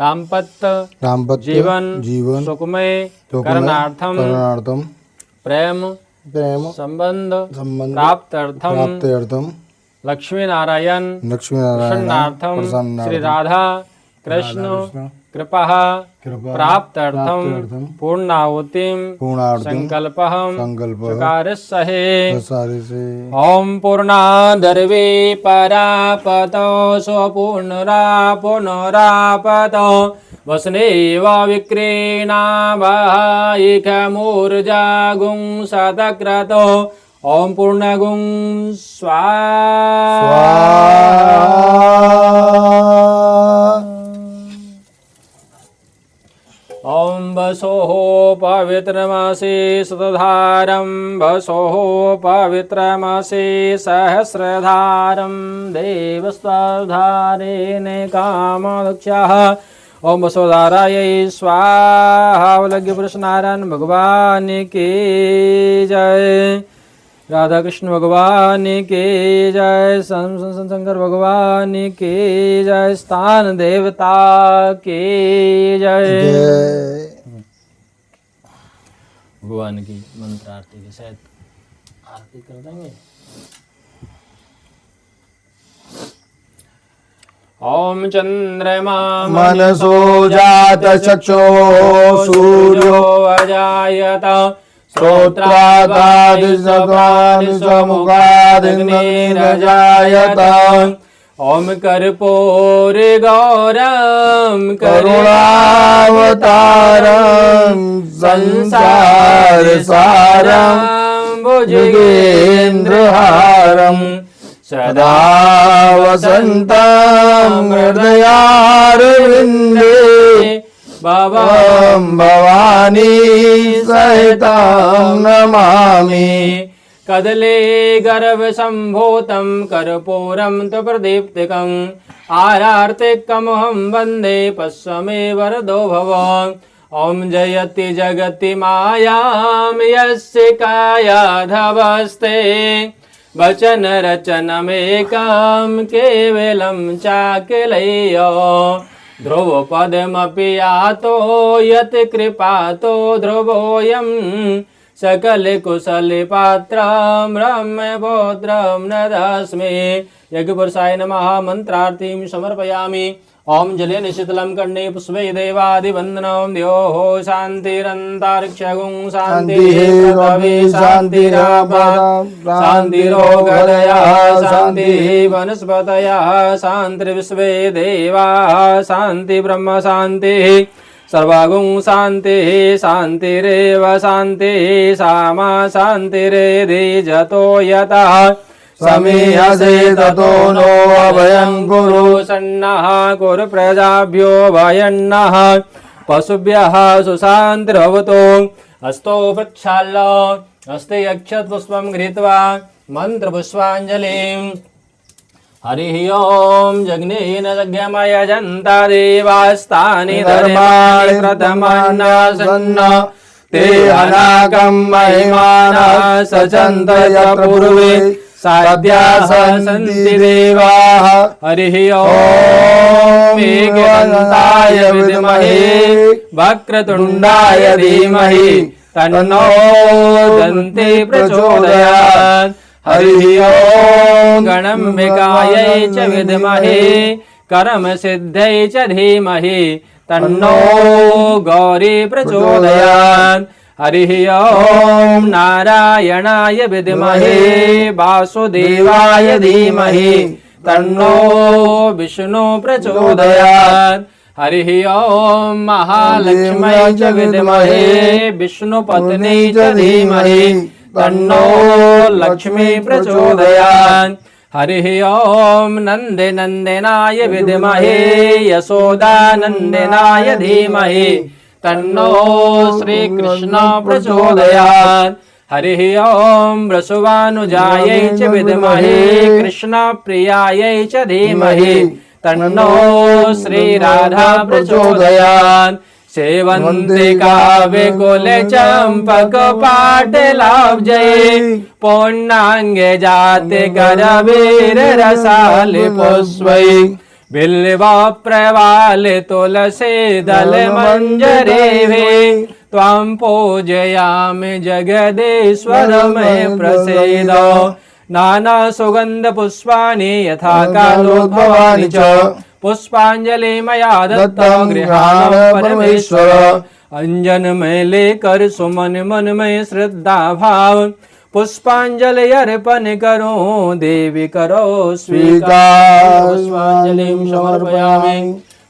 दाम्पत्य जीवन सुखमय करणार्थम प्रेम संबंध प्राप्त्यर्थम लक्ष्मी नारायण प्रसन्नार्थम श्री राधा कृष्ण कृपा प्राप्त्यर्थम पूर्णाहुतिम संकल्पहम चकारस्सहे ओम पूर्णादर्वे परापतो स्वपूर्णरा पुनरापतो वसनेव विक्रीणावाहिकमूर्जागुं शतक्रतो ओम पूर्णगुं स्वाहा। ओम वसोः पवित्रमासे शतधारं वसोः पवित्रमासे सहस्रधारं देवस्वधारेण कामदक्षाः ओम वसोधारायै स्वाहा। लग्य पुरुष नारायण भगवान की जय, राधा कृष्ण भगवान की जय, शंकर भगवान की जय, स्थान देवता की जय। भगवान की मंत्र आरती के साथ आरती कर देंगे। ओम चंद्रमा मनसो जात चक्षो सूर्यो अजायत श्रोत्रादादिसमुखादग्निरजायत ओम कर्पूरि गौरम करुणावतारं संसारसारं भुजगेन्द्रहारं सदा वसन्तं हृदयारविन्दे भवानी सहितं नमामि। कदले गर्भ संभूतं कर्पूरं तु प्रदीप्तिकं आरार्तिकमहं वन्दे पश्चिमे वरदो भव। ओम जयति जगति मायां यस्य कायाधवस्ते वचन रचनमेकं केवलं चाकिलयो ध्रुवपदमपि यातो यत् कृपातो ध्रुवोऽयं सकल कुशल पात्रं ब्रह्मपुत्रं नतस्मै। यज्ञपुरुषाय नमः। मंत्रार्थिं समर्पयामि। ओम जलेन शीतलं कर्णे पुष्पै देवादिवन्दनं द्योः शान्तिरन्तरिक्षगुं शान्तिः पृथिवी शान्तिरापः शान्तिरोगदयः शान्तिः वनस्पतयः शान्तिर्विश्वे देवाः शान्ति ब्रह्म शान्तिः सर्वगुं शान्तिः शान्तिरेव शान्तिः सामा शान्तिरेधि जतो यतः समीहसे ततो नो अभयं कुरु सन्नः कुरु प्रजाभ्यो भयन्नः पशुभ्यः सुशान्तिर्भवतु। अस्तो प्रक्षाल्य हस्ते अक्षतपुष्पं गृहीत्वा मन्त्रपुष्पाञ्जलिं हरिः ओम जग्नेन यजन्ता देवास्तानि धर्माणि प्रथमान्नासन्न ते अनागं महिमानः सचन्तय पूर्वे साध्या सन्ति देवाः। हरिः ओम एकदन्ताय विद्महे वक्रतुण्डाय धीमहि तन्नो दन्ति प्रचोदयात्। हरिः ओम गणम्बिकायै च विद्महे कर्मसिद्ध्यै च धीमहि तन्नो गौरी प्रचोदयात्। हरिः ओम नारायणाय विद्महे वासुदेवाय धीमहि तन्नो विष्णु प्रचोदयात्। हरिः ओम महालक्ष्म्यै च विद्महे विष्णुपत्नी च धीमहि तन्नो लक्ष्मी प्रचोदयात्। हरिः ओम नन्दनन्दनाय विद्महे यशोदानन्दनाय धीमहि तन्नो श्रीकृष्ण प्रचोदयात्। हरिः ॐ वृषभानुजायै च विद्महे कृष्णप्रियायै च धीमहि तन्नो श्रीराधा प्रचोदयात्। सेवन्ते काव्यकुले चम्पक पाटलाब्जै पौर्णाङ्गे जाते करवीर रसाले पुष्पै बिल्व प्रवाले तुलसी दल मंजरे वे त्वां पूजयामि जगदीश्वर मे प्रसीद। नाना सुगंध पुष्पाणि यथा कालोद्भवानि च पुष्पांजलि मया दत्तं गृहाण परमेश्वर। अंजन में लेकर सुमन मन में श्रद्धा भाव पुष्पांजलि अर्पण करो देवी करो स्वीकार। पुष्पांजलिं समर्पयामि।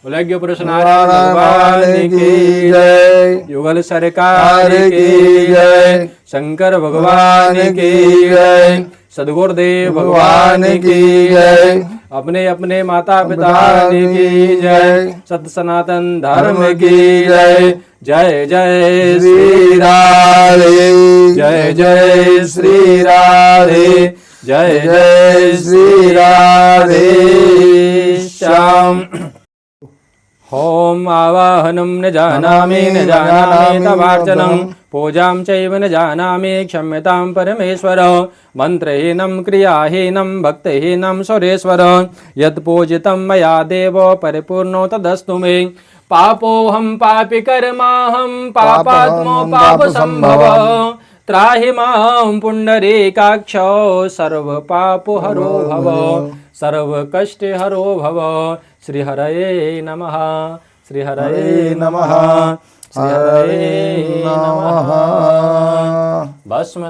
उलग्य पुरुष नारायण भगवान की जय। युगल सरकार की जय। शंकर भगवान की जय। सदगुरुदेव भगवान की जय। अपने अपने माता पिता की जय। सत सनातन धर्म की जय। जय जय श्री राधे। जय जय श्री राधे। जय जय श्री राधे श्याम। होम आवाहनं न जानामि तवार्चनं पूजां चैव न जानामि क्षम्यतां परमेश्वर। मंत्रहीनं क्रियाहीनं भक्तिहीनं सुरेश्वर। यत्पूजितं मया देव परिपूर्णो तदस्तु मे। पापोऽहं पापी कर्माहं पापात्मो पापसम्भव। त्राहि मां पुण्डरीकाक्ष सर्वपापहरो भव सर्वकष्टहरो भव। श्रीहरये नमः। श्रीहरये नमः। श्रीहरये नमः। भस्म